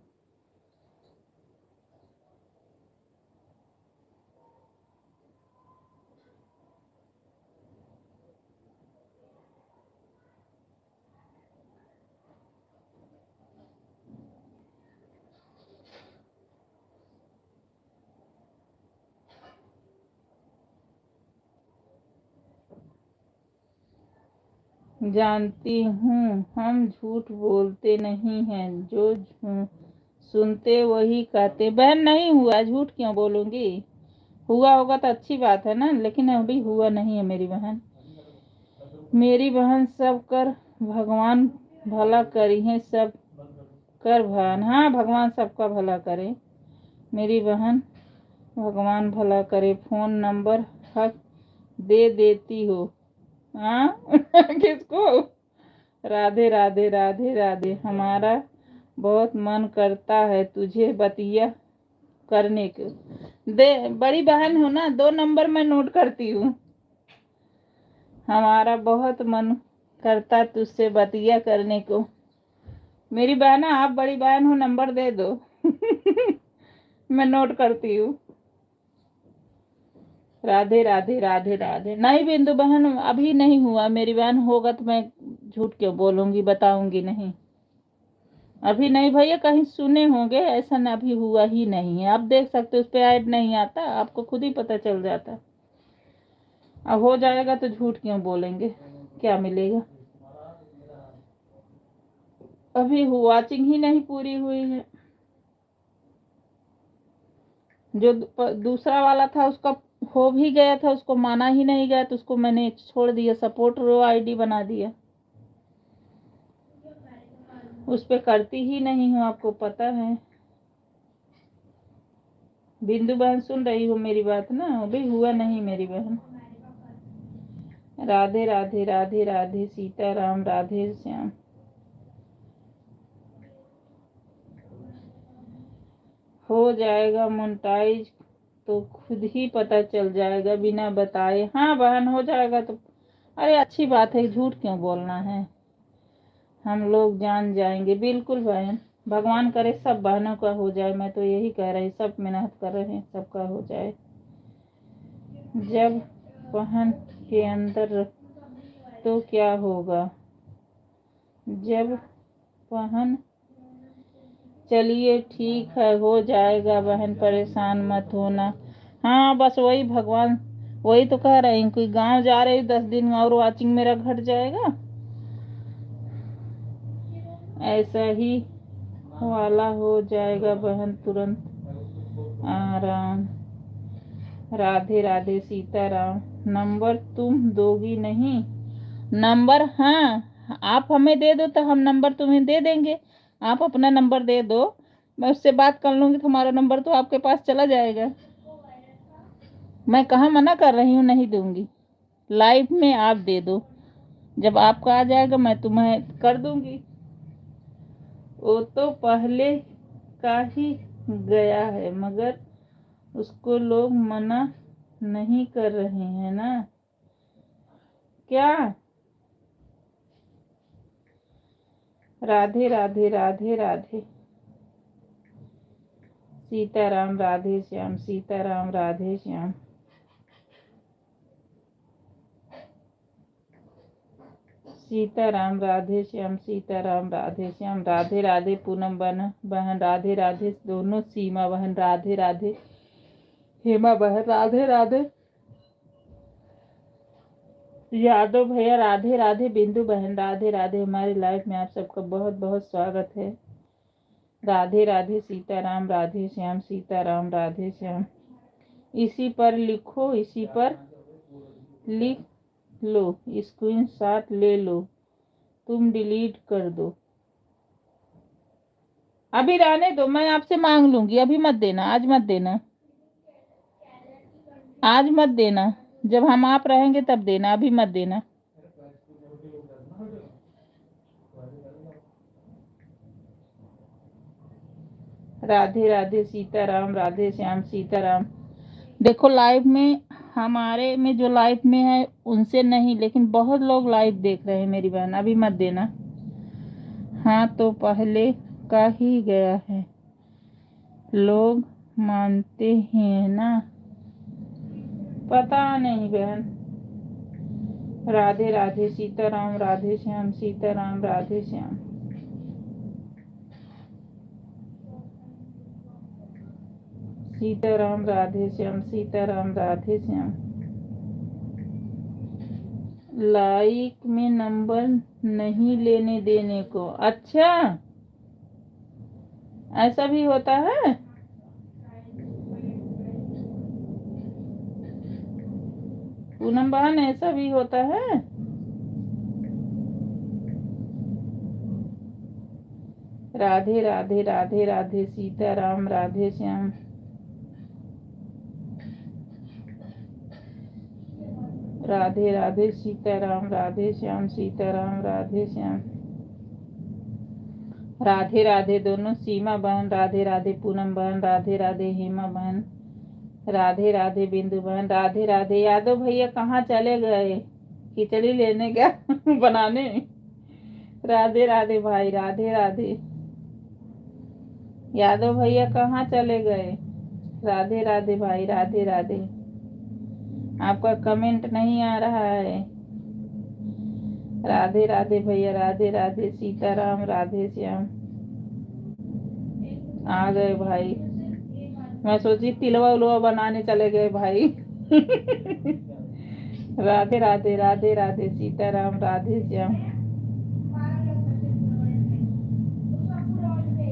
जानती हूँ हम झूठ बोलते नहीं हैं, जो सुनते वही कहते। बहन नहीं हुआ, झूठ क्यों बोलूंगी? हुआ होगा तो अच्छी बात है ना, लेकिन अभी हुआ नहीं है मेरी बहन। मेरी बहन सब कर भगवान भला करी है, सब कर भगवान। हाँ, भगवान सबका भला करे मेरी बहन, भगवान भला करे। फोन नंबर हक दे देती हो। हाँ किसको? राधे राधे राधे राधे। हमारा बहुत मन करता है तुझे बतिया करने को। दे, बड़ी बहन हो ना, 2 नंबर मैं नोट करती हूँ। हमारा बहुत मन करता तुझसे बतिया करने को। मेरी बहना, आप बड़ी बहन हो, नंबर दे दो। मैं नोट करती हूँ। राधे राधे राधे राधे। नहीं बिंदु बहन, अभी नहीं हुआ मेरी बहन, होगा तो मैं झूठ क्यों बोलूंगी, बताऊंगी नहीं। अभी नहीं भैया, कहीं सुने होंगे, ऐसा न अभी हुआ ही नहीं है। आप देख सकते हो, उस पे ऐड नहीं आता, आपको खुद ही पता चल जाता। अब हो जाएगा तो झूठ क्यों बोलेंगे, क्या मिलेगा? अभी वॉचिंग ही नहीं पूरी हुई है। जो दूसरा वाला था उसका हो भी गया था, उसको माना ही नहीं गया, तो उसको मैंने छोड़ दिया, सपोर्ट रो आईडी बना दिया। उस पे करती ही नहीं हूँ, आपको पता है। बिंदु बहन सुन रही हो मेरी बात ना? अभी हुआ नहीं मेरी बहन। राधे राधे राधे राधे सीताराम राधे श्याम। हो जाएगा मोनेटाइज तो खुद ही पता चल जाएगा, बिना बताए। हाँ बहन, हो जाएगा तो अरे अच्छी बात है, झूठ क्यों बोलना है। हम लोग जान जाएंगे, बिल्कुल बहन। भगवान करे सब बहनों का हो जाए, मैं तो यही कह रही, सब मेहनत कर रहे हैं, सबका हो जाए। जब बहन के अंदर तो क्या होगा जब बहन। चलिए ठीक है, हो जाएगा बहन, परेशान मत होना। हाँ बस वही भगवान, वही तो कह रही हूँ, कोई गांव जा रही 10 दिन में और वॉचिंग मेरा घट जाएगा, ऐसा ही वाला हो जाएगा बहन, तुरंत आराम। राधे राधे सीताराम। नंबर तुम दोगी नहीं? नंबर, हाँ आप हमें दे दो तो हम नंबर तुम्हें दे देंगे। आप अपना नंबर दे दो, मैं उससे बात कर लूंगी, तुम्हारा नंबर तो आपके पास चला जाएगा। मैं कहाँ मना कर रही हूँ, नहीं दूंगी। लाइव में आप दे दो, जब आपका आ जाएगा मैं तुम्हें कर दूंगी। वो तो पहले का ही गया है, मगर उसको लोग मना नहीं कर रहे हैं ना? क्या? राधे राधे राधे राधे सीताराम राधे श्याम, सीताराम राधे श्याम। सीताराम राधे श्याम, सीताराम राधे श्याम। राधे राधे पूनम बहन, राधे राधे दोनों, सीमा बहन राधे राधे, हेमा बहन राधे राधे, यादव भैया राधे राधे, बिंदु बहन राधे राधे। हमारी लाइफ में आप सबका बहुत बहुत स्वागत है। राधे राधे सीताराम राधे श्याम, सीताराम राधे श्याम। इसी पर लिखो, इसी पर लिख लो, स्क्रीनशॉट ले लो, तुम डिलीट कर दो। अभी रहने दो, मैं आपसे मांग लूंगी, अभी मत देना, आज मत देना, आज मत देना, जब हम आप रहेंगे तब देना, अभी मत देना। राधे राधे सीताराम, राधे श्याम सीताराम। देखो लाइव में, हमारे में जो लाइव में है उनसे नहीं, लेकिन बहुत लोग लाइव देख रहे हैं मेरी बहन, अभी मत देना। हाँ तो पहले का ही गया है, लोग मानते हैं ना, पता नहीं बहन। राधे राधे सीताराम, राधे श्याम सीताराम, राधे श्याम। सीताराम राधे श्याम सीताराम, राधे श्याम। लाइक में नंबर नहीं लेने देने को, अच्छा ऐसा भी होता है। पूनम बहन ऐसा भी होता है। राधे राधे राधे राधे सीताराम, राधे श्याम। राधे राधे सीताराम, राधे श्याम सीताराम, राधे श्याम। राधे राधे दोनों, सीमा बहन राधे राधे, पूनम बहन राधे राधे, हेमा बहन राधे राधे, बिंदु बहन राधे राधे। यादव भैया कहाँ चले गए, खिचड़ी लेने क्या बनाने। राधे राधे भाई, राधे राधे। यादव भैया कहाँ चले गए। राधे राधे भाई, राधे राधे। आपका कमेंट नहीं आ रहा है। राधे राधे भैया, राधे राधे सीताराम, राधे श्याम। आ गए भाई, मैं सोची तिलवा उलवा बनाने चले गए भाई। राधे राधे राधे राधे सीताराम, राधे श्याम।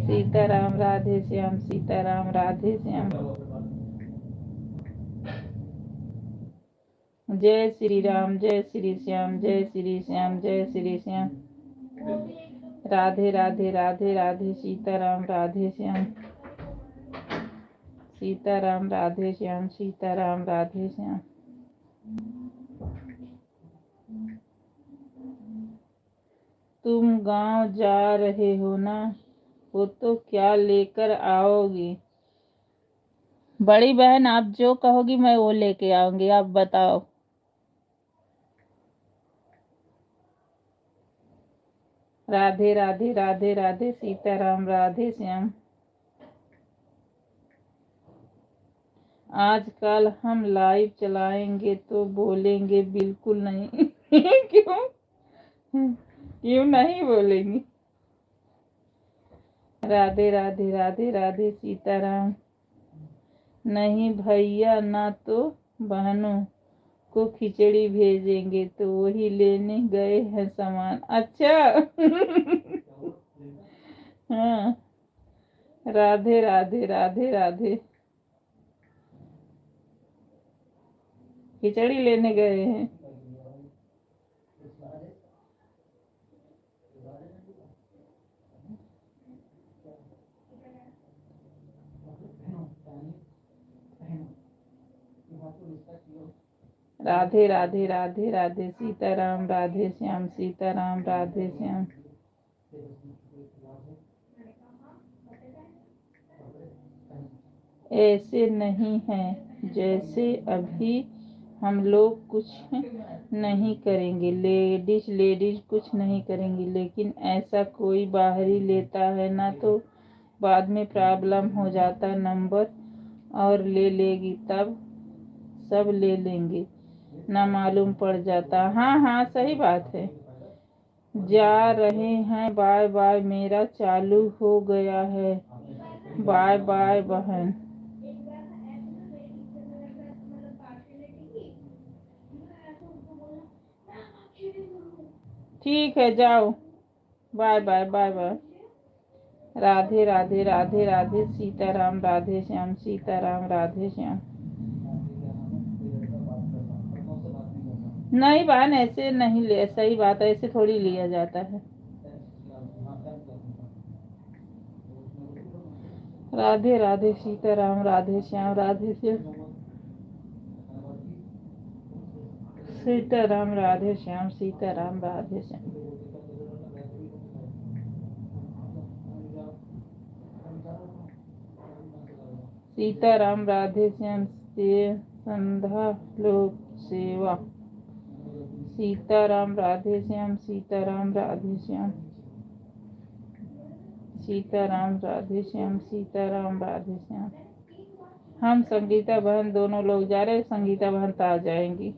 सीताराम राधे श्याम सीताराम, राधे श्याम। जय श्री राम, जय श्री श्याम, जय श्री श्याम, जय श्री श्याम। राधे राधे राधे राधे सीताराम, राधे श्याम। सीताराम राधे श्याम सीताराम, राधे श्याम। तुम गांव जा रहे हो ना, वो तो क्या लेकर आओगी। बड़ी बहन आप जो कहोगी मैं वो लेके आऊंगी, आप बताओ। राधे राधे राधे राधे सीताराम, राधे श्याम। आजकल हम लाइव चलाएंगे तो बोलेंगे बिल्कुल नहीं। क्यों, क्यों नहीं बोलेंगी। राधे राधे राधे राधे सीताराम। नहीं भैया, ना तो बहनों को खिचड़ी भेजेंगे, तो वही लेने गए हैं सामान। अच्छा। हाँ, राधे राधे राधे राधे। खिचड़ी लेने गए हैं। राधे राधे राधे राधे सीताराम, राधे श्याम सीताराम, राधे श्याम। ऐसे नहीं है जैसे अभी हम लोग कुछ नहीं करेंगे, लेडीज कुछ नहीं करेंगी, लेकिन ऐसा कोई बाहरी लेता है ना तो बाद में प्रॉब्लम हो जाता, नंबर और ले लेगी, तब सब ले लेंगे ना मालूम पड़ जाता। हाँ हाँ सही बात है। जा रहे हैं, बाय बाय, मेरा चालू हो गया है। बाय बाय बहन। ठीक है जाओ, bye bye bye bye. Radhe Radhe Radhe Radhe Sitaram, Radhe Shyam Sitaram, Radhe Shyam. नहीं बहन ऐसे नहीं ले, सही बात है, ऐसे थोड़ी लिया जाता है। राधे राधे सीताराम, राधे श्याम, राधे श्याम सीताराम, राधे श्याम सीताराम, राधे श्याम। सीताराम राधे श्याम से संध्या लोक सेवा। सीताराम राधे श्याम, सीताराम राधे श्याम, सीताराम राधे श्याम, सीताराम राधे श्याम। हम संगीता बहन दोनों लोग जा रहे, संगीता बहन तो आ जाएंगी।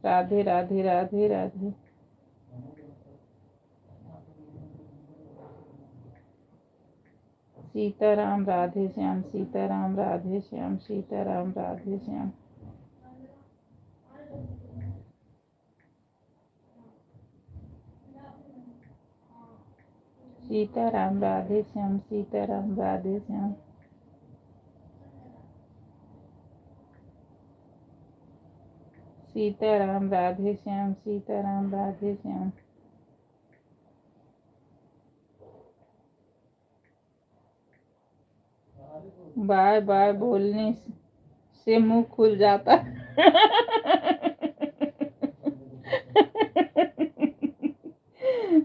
राधे राधे राधे राधे। सीताराम राधे श्याम, सीताराम राधे श्याम, सीताराम राधे श्याम। सीताराम राधे श्याम, सीताराम राधे श्याम। सीताराम राधे श्याम, सीताराम राधे श्याम। बाय बाय बोलने से मुंह खुल जाता।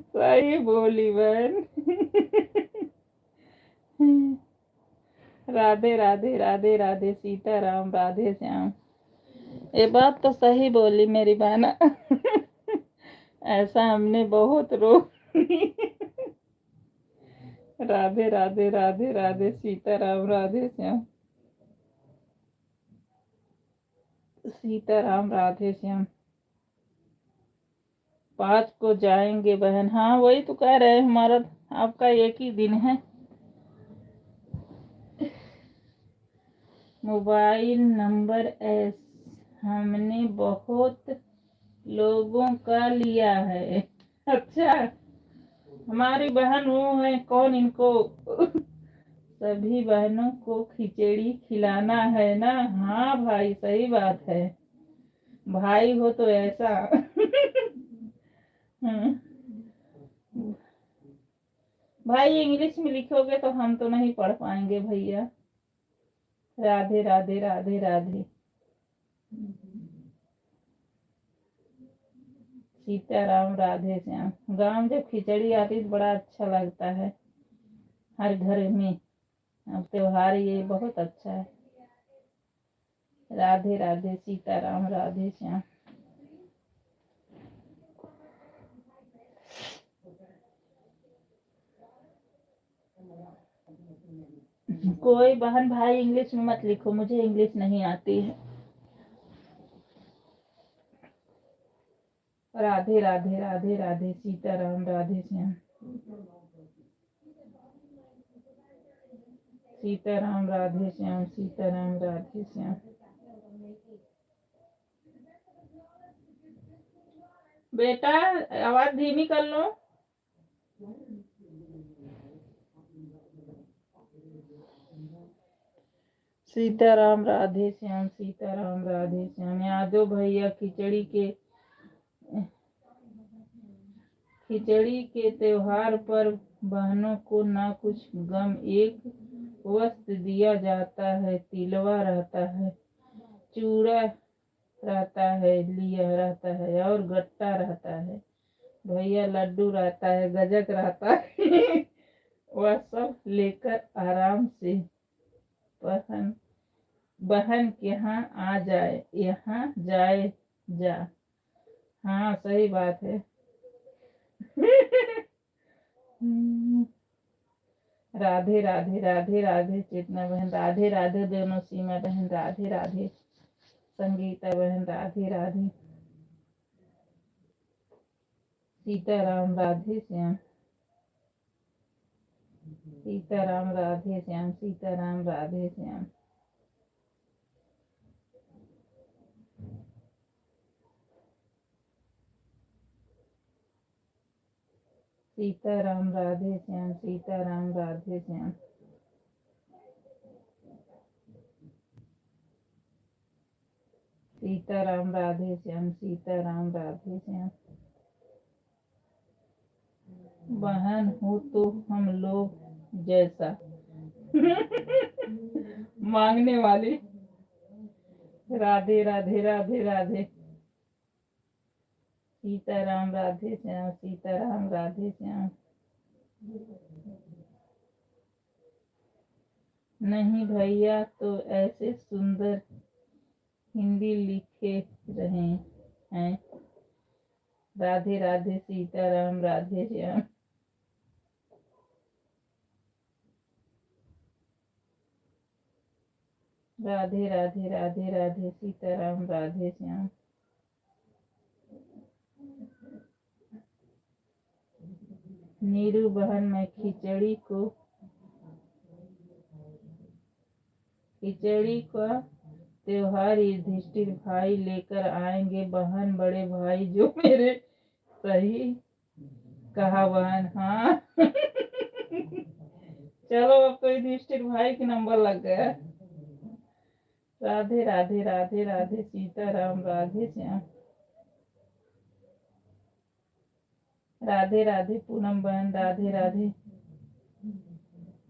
सही बोली बहन। राधे राधे राधे राधे, सीताराम राधे श्याम। ये बात तो सही बोली मेरी बहना। ऐसा हमने बहुत राधे राधे राधे राधे, सीताराम राधे श्याम, सीताराम राधे श्याम। 5 को जाएंगे बहन। हाँ वही तो कह रहे हैं, हमारा आपका एक ही दिन है। मोबाइल नंबर हमने बहुत लोगों का लिया है। अच्छा, हमारी बहन वो है, कौन इनको सभी बहनों को खिचड़ी खिलाना है ना। हाँ भाई सही बात है, भाई हो तो ऐसा। भाई इंग्लिश में लिखोगे तो हम तो नहीं पढ़ पाएंगे भैया। राधे राधे राधे राधे। सीताराम राधे श्याम। गांव जब खिचड़ी आती तो बड़ा अच्छा लगता है हर घर में। अब त्योहार ये बहुत अच्छा है। राधे राधे, सीताराम राधे श्याम। कोई बहन भाई इंग्लिश में मत लिखो, मुझे इंग्लिश नहीं आती है। राधे राधे राधे राधे, सीताराम राधे श्याम, सीताराम राधे श्याम, सीताराम राधे श्याम। बेटा आवाज धीमी कर लो। सीताराम राधे श्याम, सीताराम राधे श्याम। यादव भैया खिचड़ी के त्योहार पर बहनों को ना कुछ गम, एक वस्त्र दिया जाता है, तिलवा रहता है, चूड़ा रहता है, लिया रहता है और गट्टा रहता है। भैया लड्डू रहता है, गजक रहता है। वह सब लेकर आराम से बहन के यहाँ आ जाए, यहाँ जाए जा। हाँ सही बात है। राधे राधे राधे राधे, चेतना बहन राधे राधे, दोनों सीमा बहन राधे राधे, संगीता बहन राधे राधे। सीताराम राधे श्याम, सीताराम राधे श्याम, सीताराम राधे श्याम। सीताराम राधे श्याम, सीताराम राधे श्याम। सीताराम राधे श्याम, सीताराम राधे श्याम। बहन हो तो हम लोग जैसा। मांगने वाली। राधे राधे राधे राधे। सीताराम राधे श्याम, सीताराम राधे श्याम। नहीं भैया तो ऐसे सुंदर हिंदी लिखे रहे हैं। राधे राधे सीताराम राधे श्याम। राधे राधे राधे राधे सीताराम राधे श्याम। नीरू बहन मैं खिचड़ी का त्योहार युधिष्ठिर भाई लेकर आएंगे बहन, बड़े भाई जो मेरे। सही कहा बहन, हाँ। चलो अब तो युधिष्ठिर भाई के नंबर लग गया। राधे राधे राधे राधे सीताराम राधे श्याम। राधे राधे पूनम बहन, राधे राधे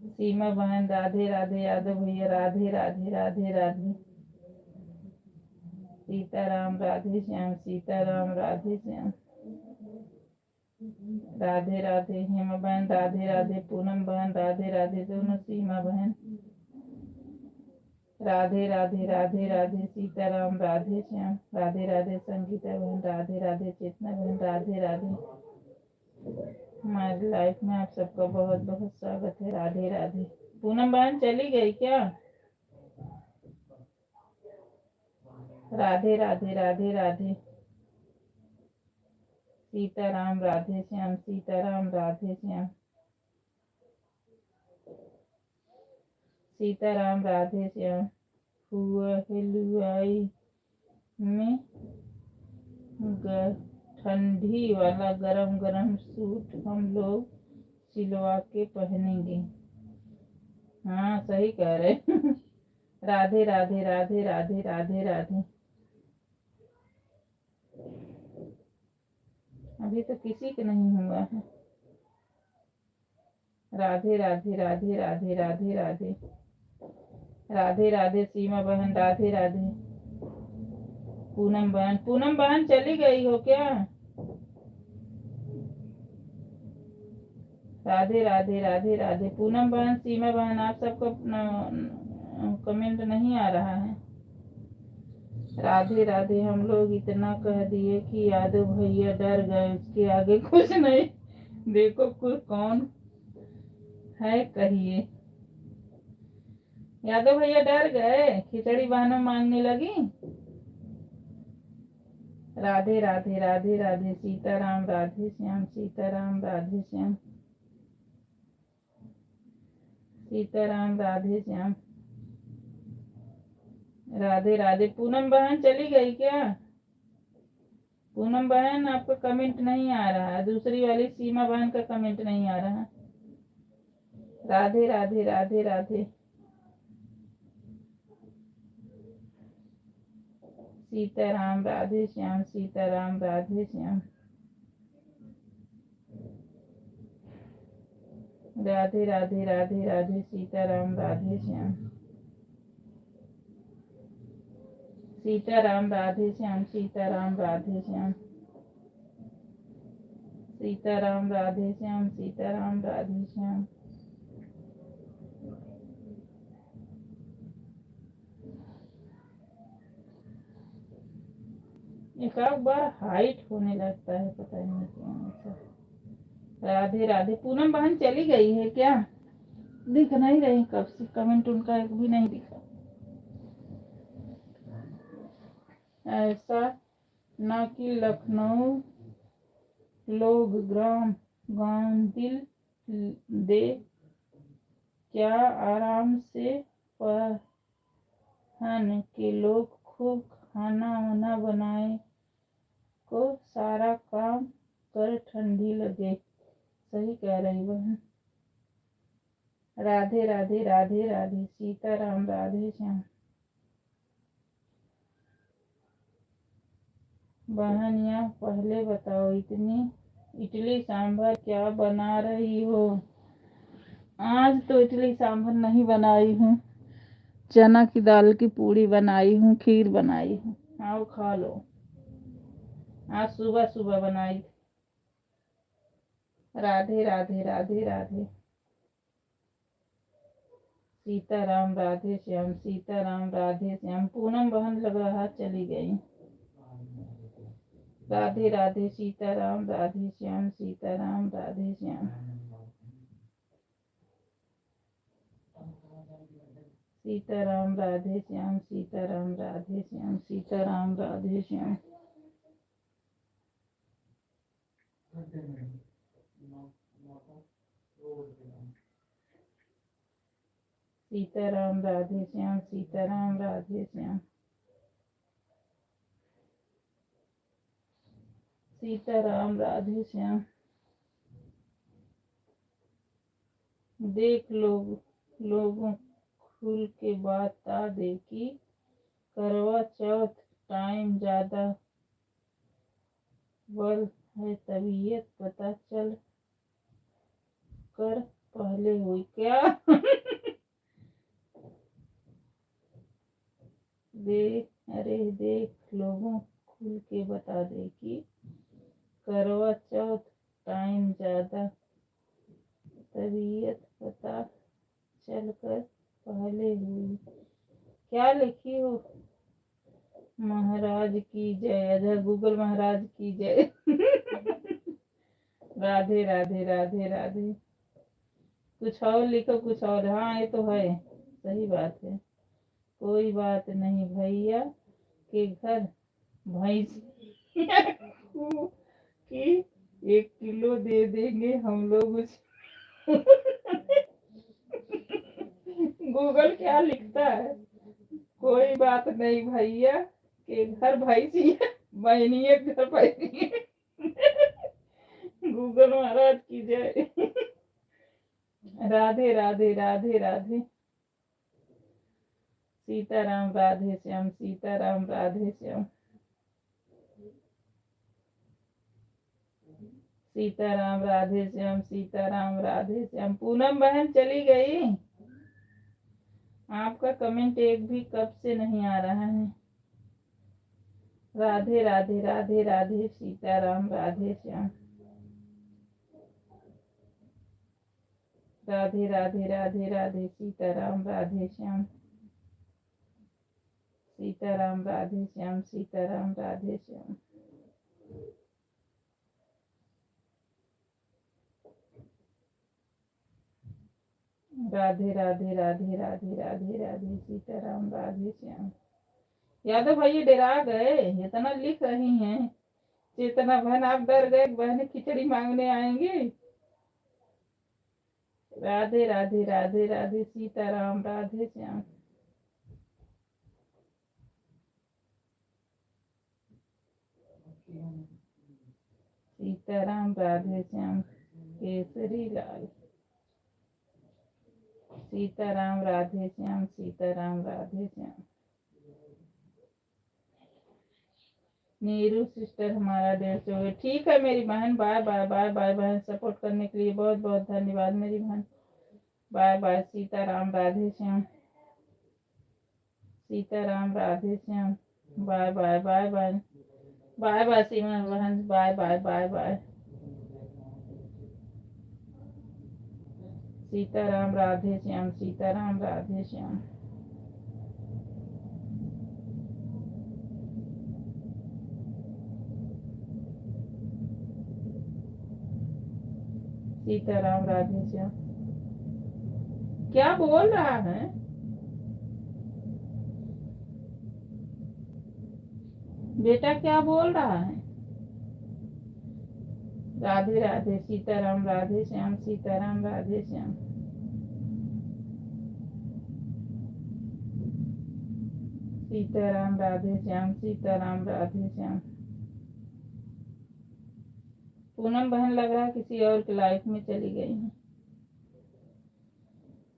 सीमा बहन, राधे राधे यादव भैया, राधे राधे राधे राधे सीताराम राधे श्याम, सीताराम राधे श्याम। राधे राधे हेमा बहन, राधे राधे पूनम बहन, राधे राधे दोनों सीमा बहन। राधे राधे राधे राधे सीताराम राधे श्याम। राधे राधे संगीता बहन, राधे राधे चेतना बहन, राधे राधे। हमारी लाइफ में आप सबका बहुत बहुत स्वागत है। राधे राधे। पूनम बहन चली गई क्या? राधे राधे राधे राधे सीताराम राधे श्याम, सीताराम राधे श्याम, सीताराम राधे श्याम। हुआ हलवाई में ठंडी वाला गरम गरम सूट हम लोग सिलवा के पहनेंगे। हाँ सही कह रहे। राधे राधे राधे राधे राधे राधे। अभी तो किसी के नहीं हुआ है। राधे राधे राधे राधे राधे राधे राधे राधे सीमा बहन, राधे राधे पूनम बहन। पूनम बहन चली गई हो क्या? राधे राधे राधे राधे पूनम बहन, सीमा बहन, आप सबको कमेंट नहीं आ रहा है। राधे राधे। हम लोग इतना कह दिए कि यादव भैया डर गए, उसके आगे कुछ नहीं। देखो कुछ कौन है कहिए। यादव भैया डर गए, खिचड़ी बहनों मांगने लगी। राधे राधे राधे राधे सीताराम राधे श्याम, सीताराम राधे श्याम, सीताराम राधे श्याम। राधे राधे। पूनम बहन चली गई क्या? पूनम बहन आपका कमेंट नहीं आ रहा है। दूसरी वाली सीमा बहन का कमेंट नहीं आ रहा है। राधे राधे राधे राधे सीताराम राधे श्याम, सीताराम राधे श्याम। राधे राधे राधे राधे सीताराम राधे श्याम, सीताराम राधे श्याम, सीताराम राधे श्याम, सीताराम राधे श्याम, सीताराम राधे श्याम। एक बार हाइट होने लगता है, पता नहीं क्यों ऐसा। राधे राधे। पूनम बहन चली गई है क्या? दिख नहीं रही, कब से कमेंट उनका एक भी नहीं दिखा। ऐसा न कि लखनऊ लोग गांव दिल दे, क्या आराम से पहन के लोग खूब खाना वाना बनाए को सारा काम कर ठंडी लगे। सही कह रही बहन। राधे राधे राधे राधे सीताराम राधे श्याम। बहन या पहले बताओ, इतनी इडली सांभर क्या बना रही हो? आज तो इडली सांभर नहीं बनाई हूँ, चना की दाल की पूड़ी बनाई हूँ, खीर बनाई हूँ। आओ खा लो। आज सुबह सुबह बनाई। राधे राधे राधे राधे सीताराम राधे श्याम, सीताराम राधे श्याम। पूनम बहन लग रहा चली गई। राधे राधे, सीताराम राधे श्याम, सीताराम राधे श्याम, सीताराम राधे श्याम, सीताराम राधे श्याम, सीताराम राधे श्याम। सीताराम राधे श्याम, सीताराम राधे श्याम, सीताराम राधे श्याम। देख लोगों खुल के बता दे कि करवा चौथ टाइम ज्यादा बल है, तबीयत पता चल कर पहले हुई क्या? देख लोगों खुल के बता दे कि करवा चौथ टाइम ज्यादा, तबीयत पता चल कर पहले हुई। क्या लिखी हो? महाराज की जय, अजय गूगल महाराज की जय। राधे राधे राधे राधे। कुछ और लिखो, कुछ और। हाँ ये तो है, सही बात है। कोई बात नहीं, भैया के घर भैंस की 1 किलो दे देंगे हम लोग। गूगल क्या लिखता है? कोई बात नहीं, भैया के घर भैंसी, बहनिए घर भैंसी। गूगल महाराज की जय। राधे राधे राधे राधे। सीताराम राधे श्याम, सीताराम राधे श्याम, सीताराम राधे श्याम, सीताराम राधे श्याम। पूनम बहन चली गई। आपका कमेंट एक भी कब से नहीं आ रहा है। राधे राधे राधे राधे, सीताराम राधे श्याम, राधे राधे राधे राधे, सीताराम राधे श्याम, सीताराम राधे श्याम, सीताराम राधे श्याम। राधे राधे राधे राधे राधे राधे, सीताराम राधे श्याम। यादव भाई डरा गए, इतना लिख रही हैं। चेतना बहन आप डर गए, बहन खिचड़ी मांगने आएंगे। राधे राधे राधे राधे, सीताराम राधे श्याम, सीताराम राधे श्याम। केसरी लाल, सीताराम राधे श्याम, सीताराम राधे श्याम। नीरू सिस्टर हमारा 150 है। ठीक है मेरी बहन, बाय बाय बाय बाय बहन। सपोर्ट करने के लिए बहुत बहुत धन्यवाद मेरी बहन। Bye bye. Sitaram Radhe Shyam, Sitaram Radhe Shyam. Bye bye bye bye bye bye Seema बहन, bye bye bye bye. Sitaram Radhe Shyam, Sitaram Radhe Shyam, Sitaram Radhe Shyam. क्या बोल रहा है? बेटा क्या बोल रहा है? राधे राधे, सीताराम राधे श्याम, सीताराम राधे श्याम, सीताराम राधे श्याम, सीताराम राधे श्याम। पूनम बहन लग रहा है किसी और की लाइफ में चली गई है।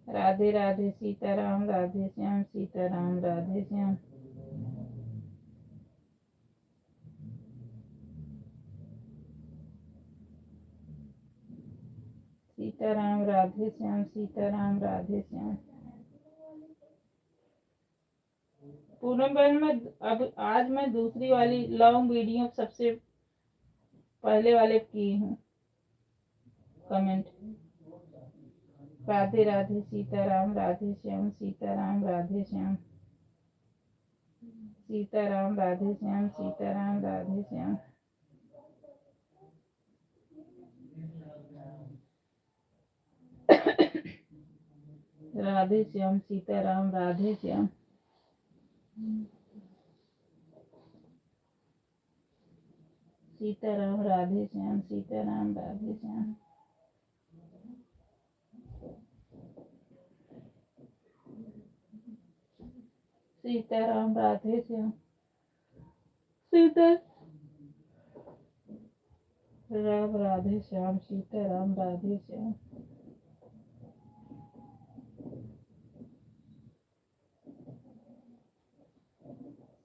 राधे राधे, सीताराम राधे श्याम, सीताराम राधे श्याम, सीताराम राधे श्याम, सीताराम राधे श्याम। पूनम बहन में अब आज मैं दूसरी वाली लॉन्ग वीडियो सबसे पहले वाले की हूँ कमेंट। राधे राधे सीताराम राधे श्याम सीताराम राधे श्याम सीताराम राधे श्याम सीताराम राधे श्याम राधे श्याम सीताराम राधे श्याम सीताराम राधे श्याम सीताराम राधे श्याम सीताराम राधे श्याम राम राधे श्याम सीताराम राधे श्याम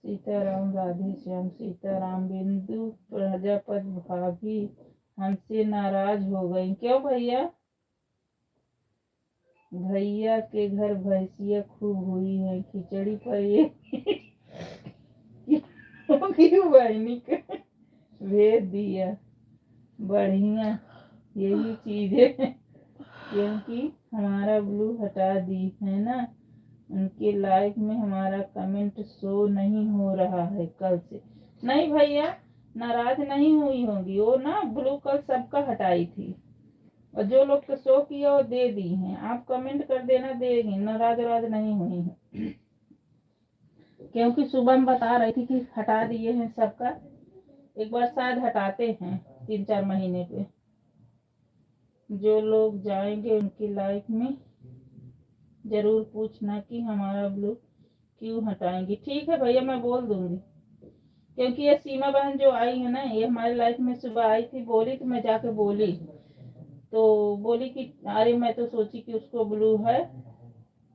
सीताराम राधे श्याम सीताराम बिंदु प्रजापति भाभी हमसे नाराज हो गई। क्यों भैया? भैया के घर भैंसिया खूब हुई है, खिचड़ी पर ये क्यों बहनी का भेज दिया। बढ़िया यही चीज है, क्योंकि हमारा ब्लू हटा दी है ना, उनके लाइफ में हमारा कमेंट शो नहीं हो रहा है कल से। नहीं भैया नाराज नहीं हुई होंगी, वो ना ब्लू कल सबका हटाई थी और जो लोग तो शो किया वो दे दी हैं। आप कमेंट कर देना, देगी, नाराज नहीं हुई है। क्योंकि सुबह में बता रही थी कि हटा दिए हैं सबका, एक बार शायद हटाते हैं 3-4 महीने पे। जो लोग जाएंगे उनकी लाइफ में जरूर पूछना कि हमारा ब्लू क्यों हटाएंगी। ठीक है भैया, मैं बोल दूंगी। क्योंकि ये सीमा बहन जो आई है ना, ये हमारी लाइफ में सुबह आई थी, बोली तो मैं जाके बोली, तो बोली कि अरे मैं तो सोची कि उसको ब्लू है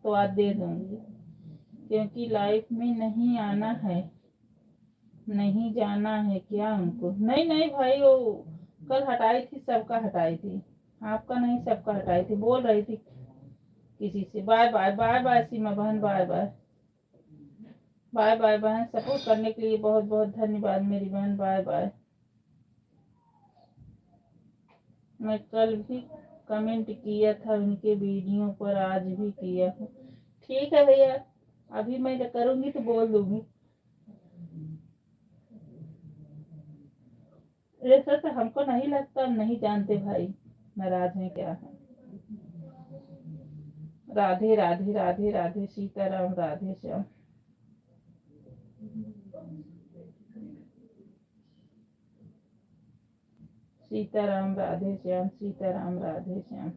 तो आज दे दूंगी, क्योंकि लाइफ में नहीं आना है, नहीं जाना है क्या उनको। नहीं भाई, वो कल हटाई थी, सबका हटाई थी, आपका नहीं सबका हटाई थी। बोल रही थी किसी से। Bye bye bye bye Seema बहन, बाय बाय बाय बाय बहन। सपोर्ट करने के लिए बहुत बहुत धन्यवाद मेरी बहन, बाय बाय। मैं कल भी कमेंट किया था उनके वीडियो पर, आज भी किया हूँ। ठीक है भैया, अभी मैं करूँगी तो बोल दूंगी। ऐसा तो हमको नहीं लगता, हम नहीं जानते भाई नाराज है क्या है। राधे राधे राधे राधे सीताराम राधे श्याम सीताराम राधे श्याम सीताराम राधे श्याम।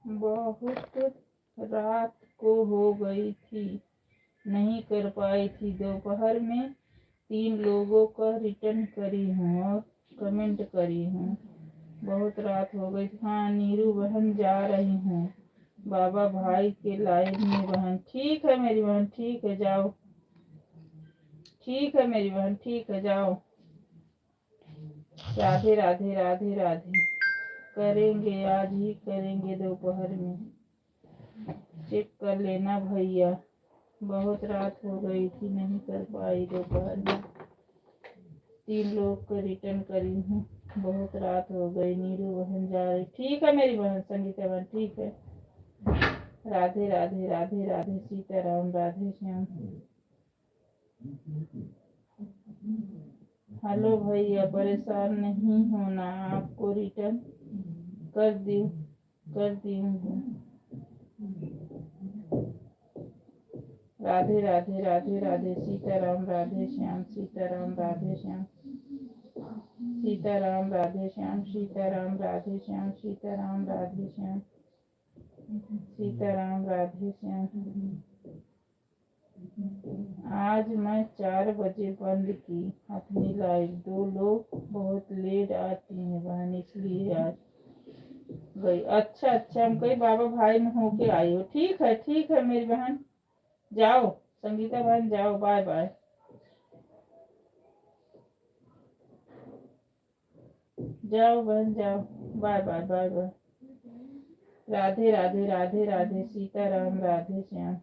बहुत रात को हो गई थी, नहीं कर पाई थी। दोपहर में 3 लोगों का रिटर्न करी हूँ और कमेंट करी हूँ। बहुत रात हो गई। हाँ नीरू बहन, जा रही हूँ बाबा भाई के लाइव में बहन। ठीक है मेरी बहन, ठीक है जाओ। ठीक है मेरी बहन, ठीक है जाओ। राधे राधे राधे राधे। करेंगे, आज ही करेंगे दोपहर में। चेक कर लेना भैया, बहुत रात हो गई थी, नहीं कर पाई दोपहर में। 3 लोग को रिटर्न करी हूँ, बहुत रात हो गई। नीरू बहन जा रही। ठीक है मेरी बहन संगीता बहन, ठीक है। राधे राधे राधे राधे सीताराम राधे श्याम। हेलो भैया, परेशान नहीं होना, आपको रिटर्न कर दी हूँ। राधे राधे राधे राधे सीताराम राधे श्याम सीताराम राधे श्याम सीताराम राधे श्याम सीताराम राधे श्याम सीताराम राधे श्याम सीताराम राधे श्याम। आज मैं 4 बजे बंद की अपनी लाइट। 2 लोग बहुत लेट आती हैं बहन, इसलिए आज गई। अच्छा अच्छा, हम कहीं बाबा भाई में होके आई हो। ठीक है मेरी बहन, जाओ संगीता बहन, जाओ, बाय बाय। जाओ बहन जाओ, bye bye bye bye. Radhe Radhe Radhe Radhe, Sitaram, Radhe Shyam.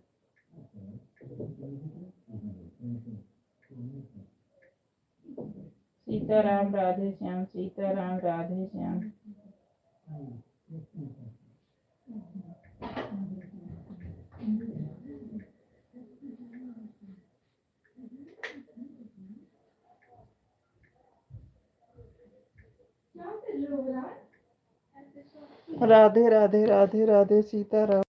Sitaram Radhe Shyam, Sitaram Radhe Shyam. Radhe Radhe Radhe Radhe, Sitaram.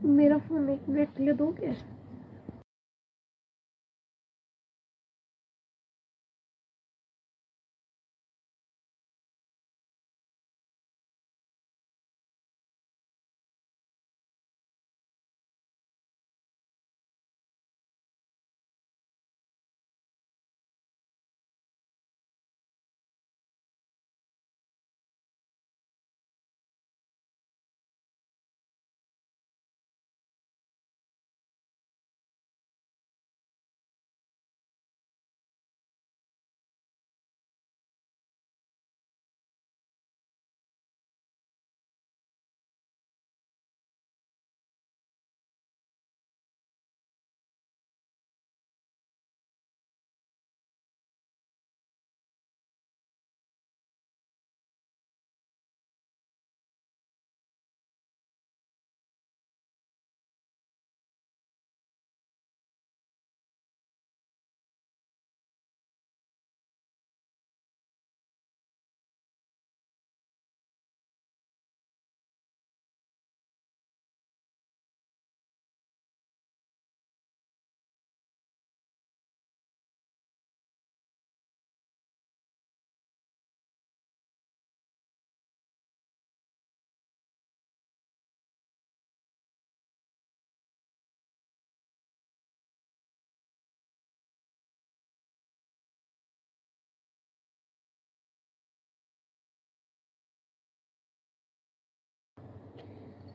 मेरा फोन 1 मिनट के लिए दोगे?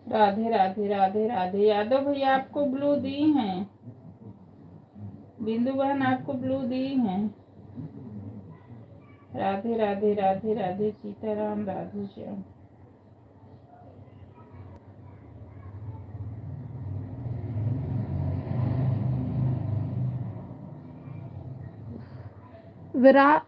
राधे राधे राधे राधे। यादव भैया आपको ब्लू दी हैं, बिंदु बहन आपको ब्लू दी हैं। राधे राधे राधे राधे। सीताराम राधे श्याम। विराट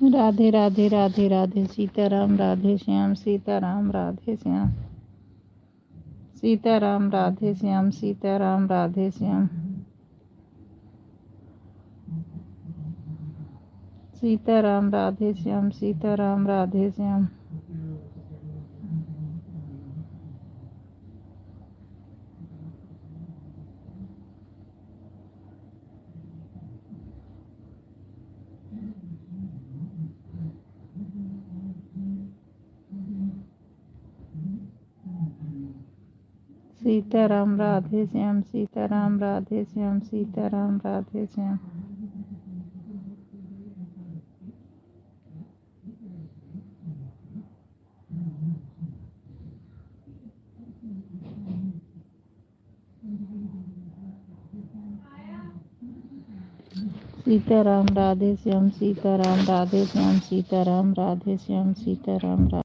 राधे राधे राधे राधे। सीताराम राधे श्याम। सीताराम राधे श्याम। सीताराम राधे श्याम। सीताराम राधे श्याम। सीताराम राधे श्याम। सीताराम राधे श्याम। सीताराम राधे श्याम। सीताराम राधे श्याम। सीताराम राधे श्याम। सीताराम राधे श्याम। सीताराम राधे श्याम। सीताराम राधे श्याम। सीताराम राधे।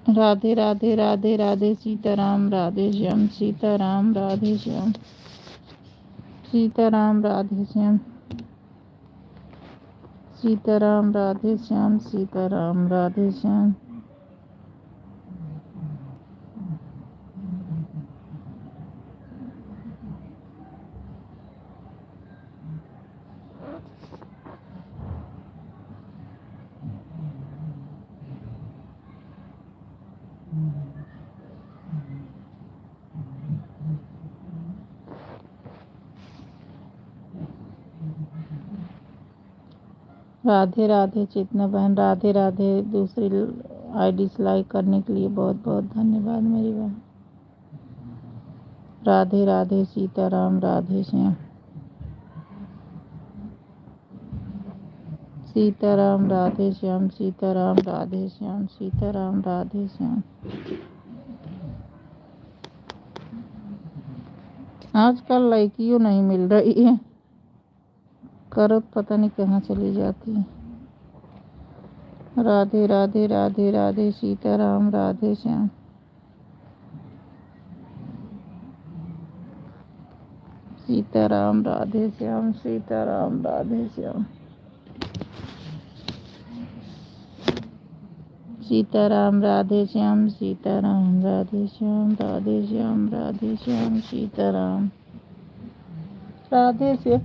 राधे राधे राधे राधे सीताराम राधे श्याम सीताराम राधे श्याम सीताराम राधे श्याम सीताराम राधे श्याम सीताराम राधे श्याम राधे राधे चेतना बहन राधे राधे। दूसरी आईडी से लाइक करने के लिए बहुत बहुत धन्यवाद मेरी बहन। राधे राधे सीताराम राधे श्याम सीताराम राधे श्याम सीताराम राधे श्याम सीताराम राधे श्याम। आजकल लड़कियों नहीं मिल रही है, करो पता नहीं कहाँ चली जाती है। राधे राधे राधे राधे सीताराम राधे श्याम सीताराम राधे श्याम सीताराम राधे श्याम सीताराम राधे श्याम सीताराम राधे श्याम राधे श्याम राधे श्याम सीताराम राधे श्याम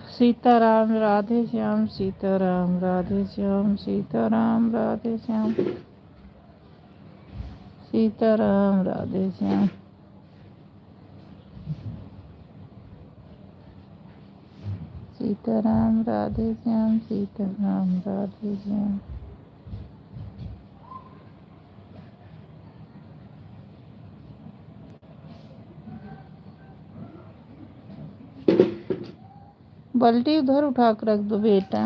सीताराम राधे श्याम सीताराम राधे श्याम सीताराम राधे श्याम सीताराम राधे श्याम सीताराम राधे श्याम सीताराम राधे श्याम। बाल्टी उधर उठा कर रख दो बेटा।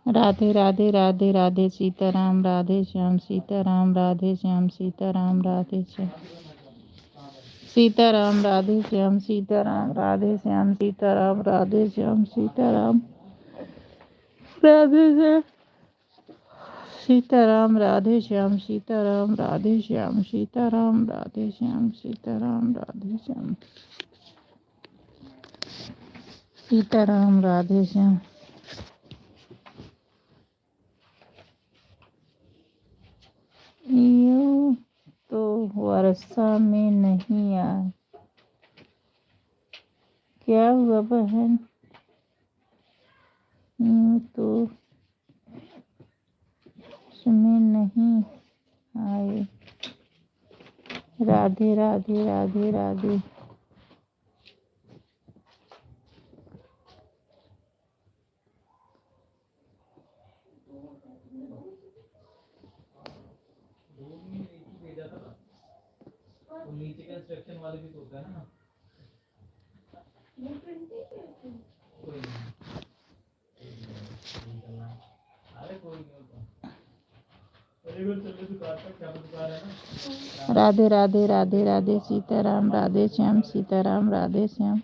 राधे राधे राधे राधे सीताराम राधे श्याम सीताराम राधे श्याम सीताराम राधे श्याम सीताराम राधे श्याम सीताराम राधे श्याम सीताराम राधे श्याम सीताराम राधे श्याम सीताराम राधे श्याम सीताराम राधे श्याम सीताराम राधे श्याम सीताराम राधे श्याम सीताराम राधे श्याम। यूं तो वर्षा में नहीं आए। क्या हुआ बहन? यूं तो उसमें नहीं आए। राधे राधे राधे राधे। नीचे का इंस्ट्रक्शन वाले भी तो होता है ना। कोई नहीं, अरे कोई नहीं होता। अरे वो चलो दुकान तक, क्या दुकान है ना। राधे राधे राधे राधे सीताराम राधे श्याम सीताराम राधे श्याम।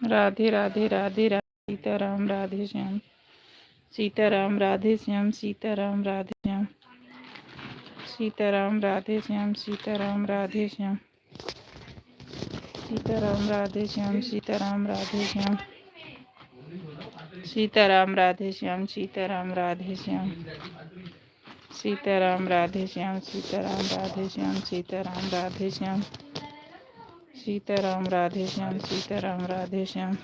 राधे राधे राधे राधे सीताराम राधे श्याम सीताराम राधे श्याम सीताराम राधे श्याम सीताराम राधे श्याम सीताराम राधे श्याम सीताराम राधे श्याम सीताराम राधे श्याम सीताराम राधे श्याम सीताराम राधे श्याम सीताराम राधे श्याम सीताराम राधे श्याम सीताराम राधे श्याम सीताराम राधे श्याम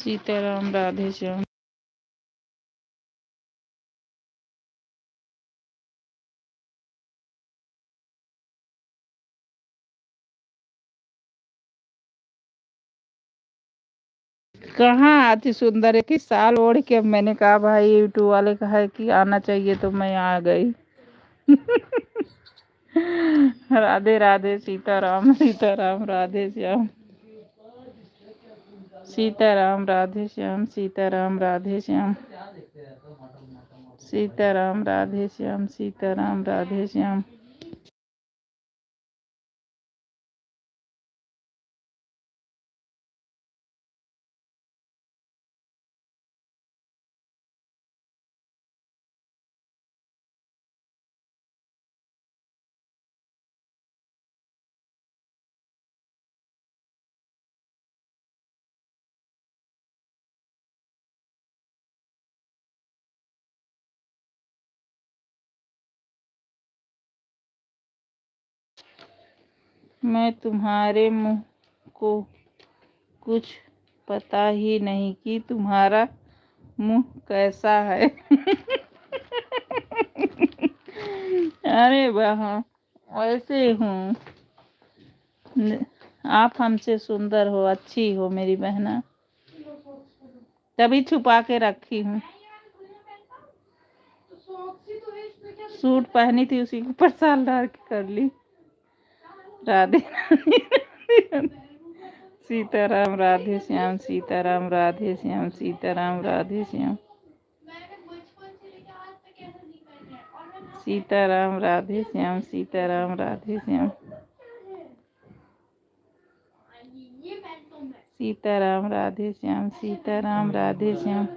सीताराम राधे श्याम सीताराम राधे श्याम कहाँ अति सुंदर है कि साल ओढ़ के मैंने कहा भाई यूट्यूब वाले कहा है कि आना चाहिए तो मैं आ गई। राधे राधे सीताराम सीताराम राधे श्याम सीताराम राधे श्याम सीताराम राधे श्याम सीताराम राधे श्याम सीताराम राधे श्याम मैं तुम्हारे मुँह को कुछ पता ही नहीं कि तुम्हारा मुँह कैसा है। अरे वाह, वैसे हूँ। आप हमसे सुंदर हो, अच्छी हो मेरी बहना, तभी छुपा के रखी हूँ। सूट पहनी थी उसी के ऊपर साल डाल के कर ली। राधे सीताराम राधे श्याम सीताराम राधे श्याम सीताराम राधे श्याम सीताराम राधे श्याम सीताराम राधे श्याम सीताराम राधे श्याम सीताराम राधे श्याम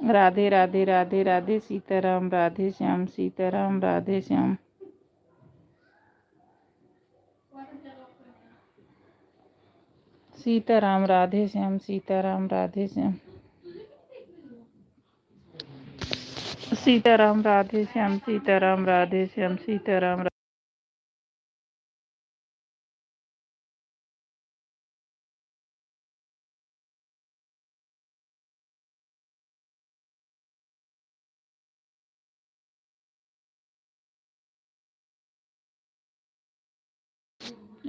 राधे राधे राधे राधे सीताराम राधे श्याम सीताराम राधे श्याम सीताराम राधे श्याम सीताराम राधे श्याम सीताराम राधे श्याम सीताराम राधे श्याम सीताराम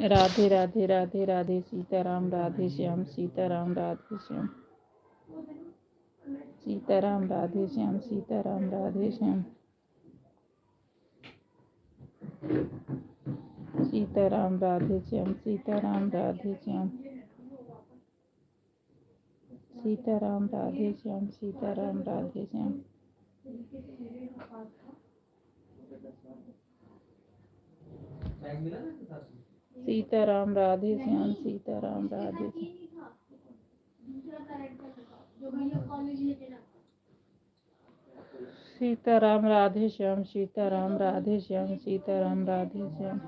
राधे राधे राधे राधे सीताराम राधे श्याम सीताराम राधे श्याम सीताराम राधे श्याम सीताराम राधे श्याम सीताराम राधे श्याम सीताराम राधे श्याम सीताराम राधे श्याम सीताराम राधे श्याम सीताराम राधे श्याम सीताराम राधे सीताराम राधे श्याम सीताराम राधे श्याम सीताराम राधे श्याम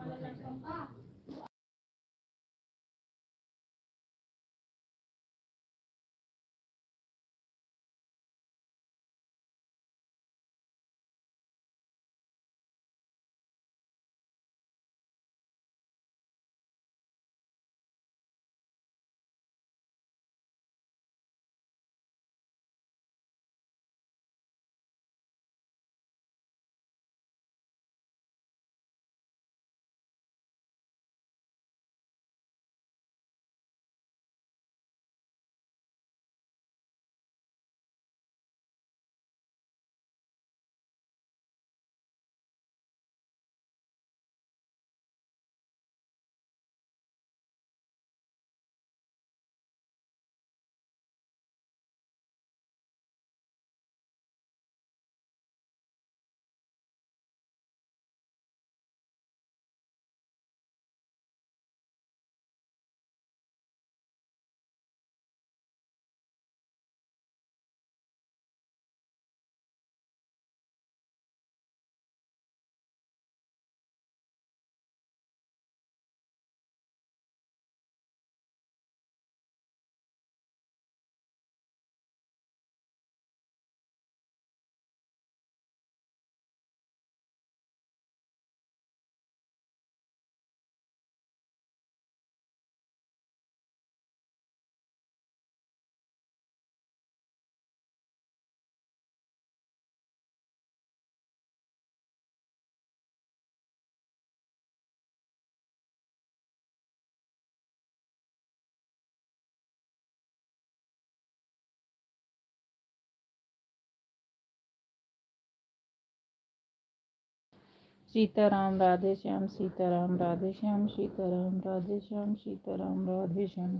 सीताराम राधे श्याम, सीताराम राधे श्याम, सीताराम राधे श्याम, सीताराम राधे श्याम,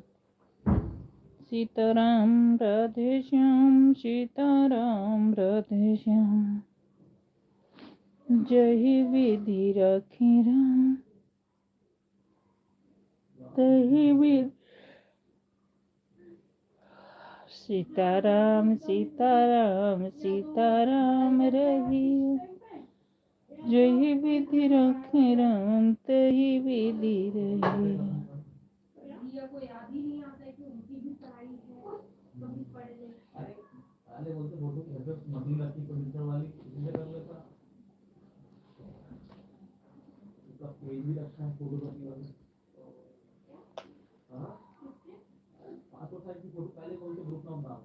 सीताराम राधे श्याम, सीताराम राधे श्याम। जही विधि रखे राम तही विधि। सीताराम सीताराम सीताराम रही, जही विधि रखे राम तही विधि रही। अरे बोलते फोटो घर पे मम्मी रखी प्रोड्यूसर वाली इसे कर लेता, उसका पेज भी रखा है फोटो करने वाला। हाँ पासपोर्ट साइज की फोटो पहले कौन से ग्रुप में डालना।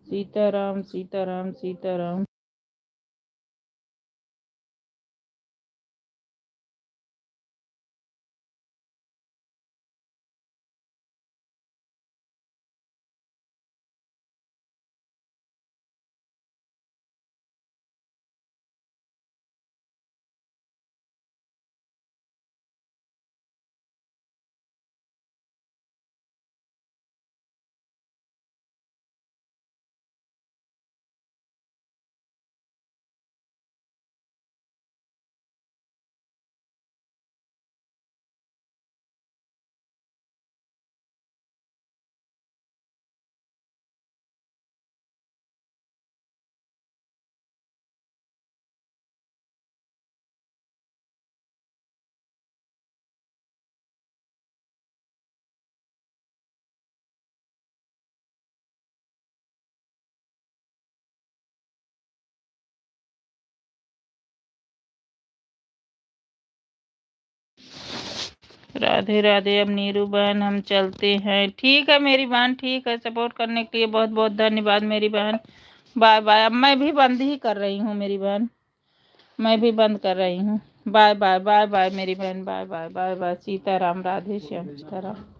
सीताराम सीताराम सीताराम। राधे राधे। अब नीरू बहन हम चलते हैं। ठीक है मेरी बहन, ठीक है। सपोर्ट करने के लिए बहुत बहुत धन्यवाद मेरी बहन। Bye bye. अब मैं भी बंद ही कर रही हूँ मेरी बहन, मैं भी बंद कर रही हूँ। बाय बाय बाय बाय मेरी बहन, bye bye bye bye. Sitaram Radhe Shyam, Sitaram.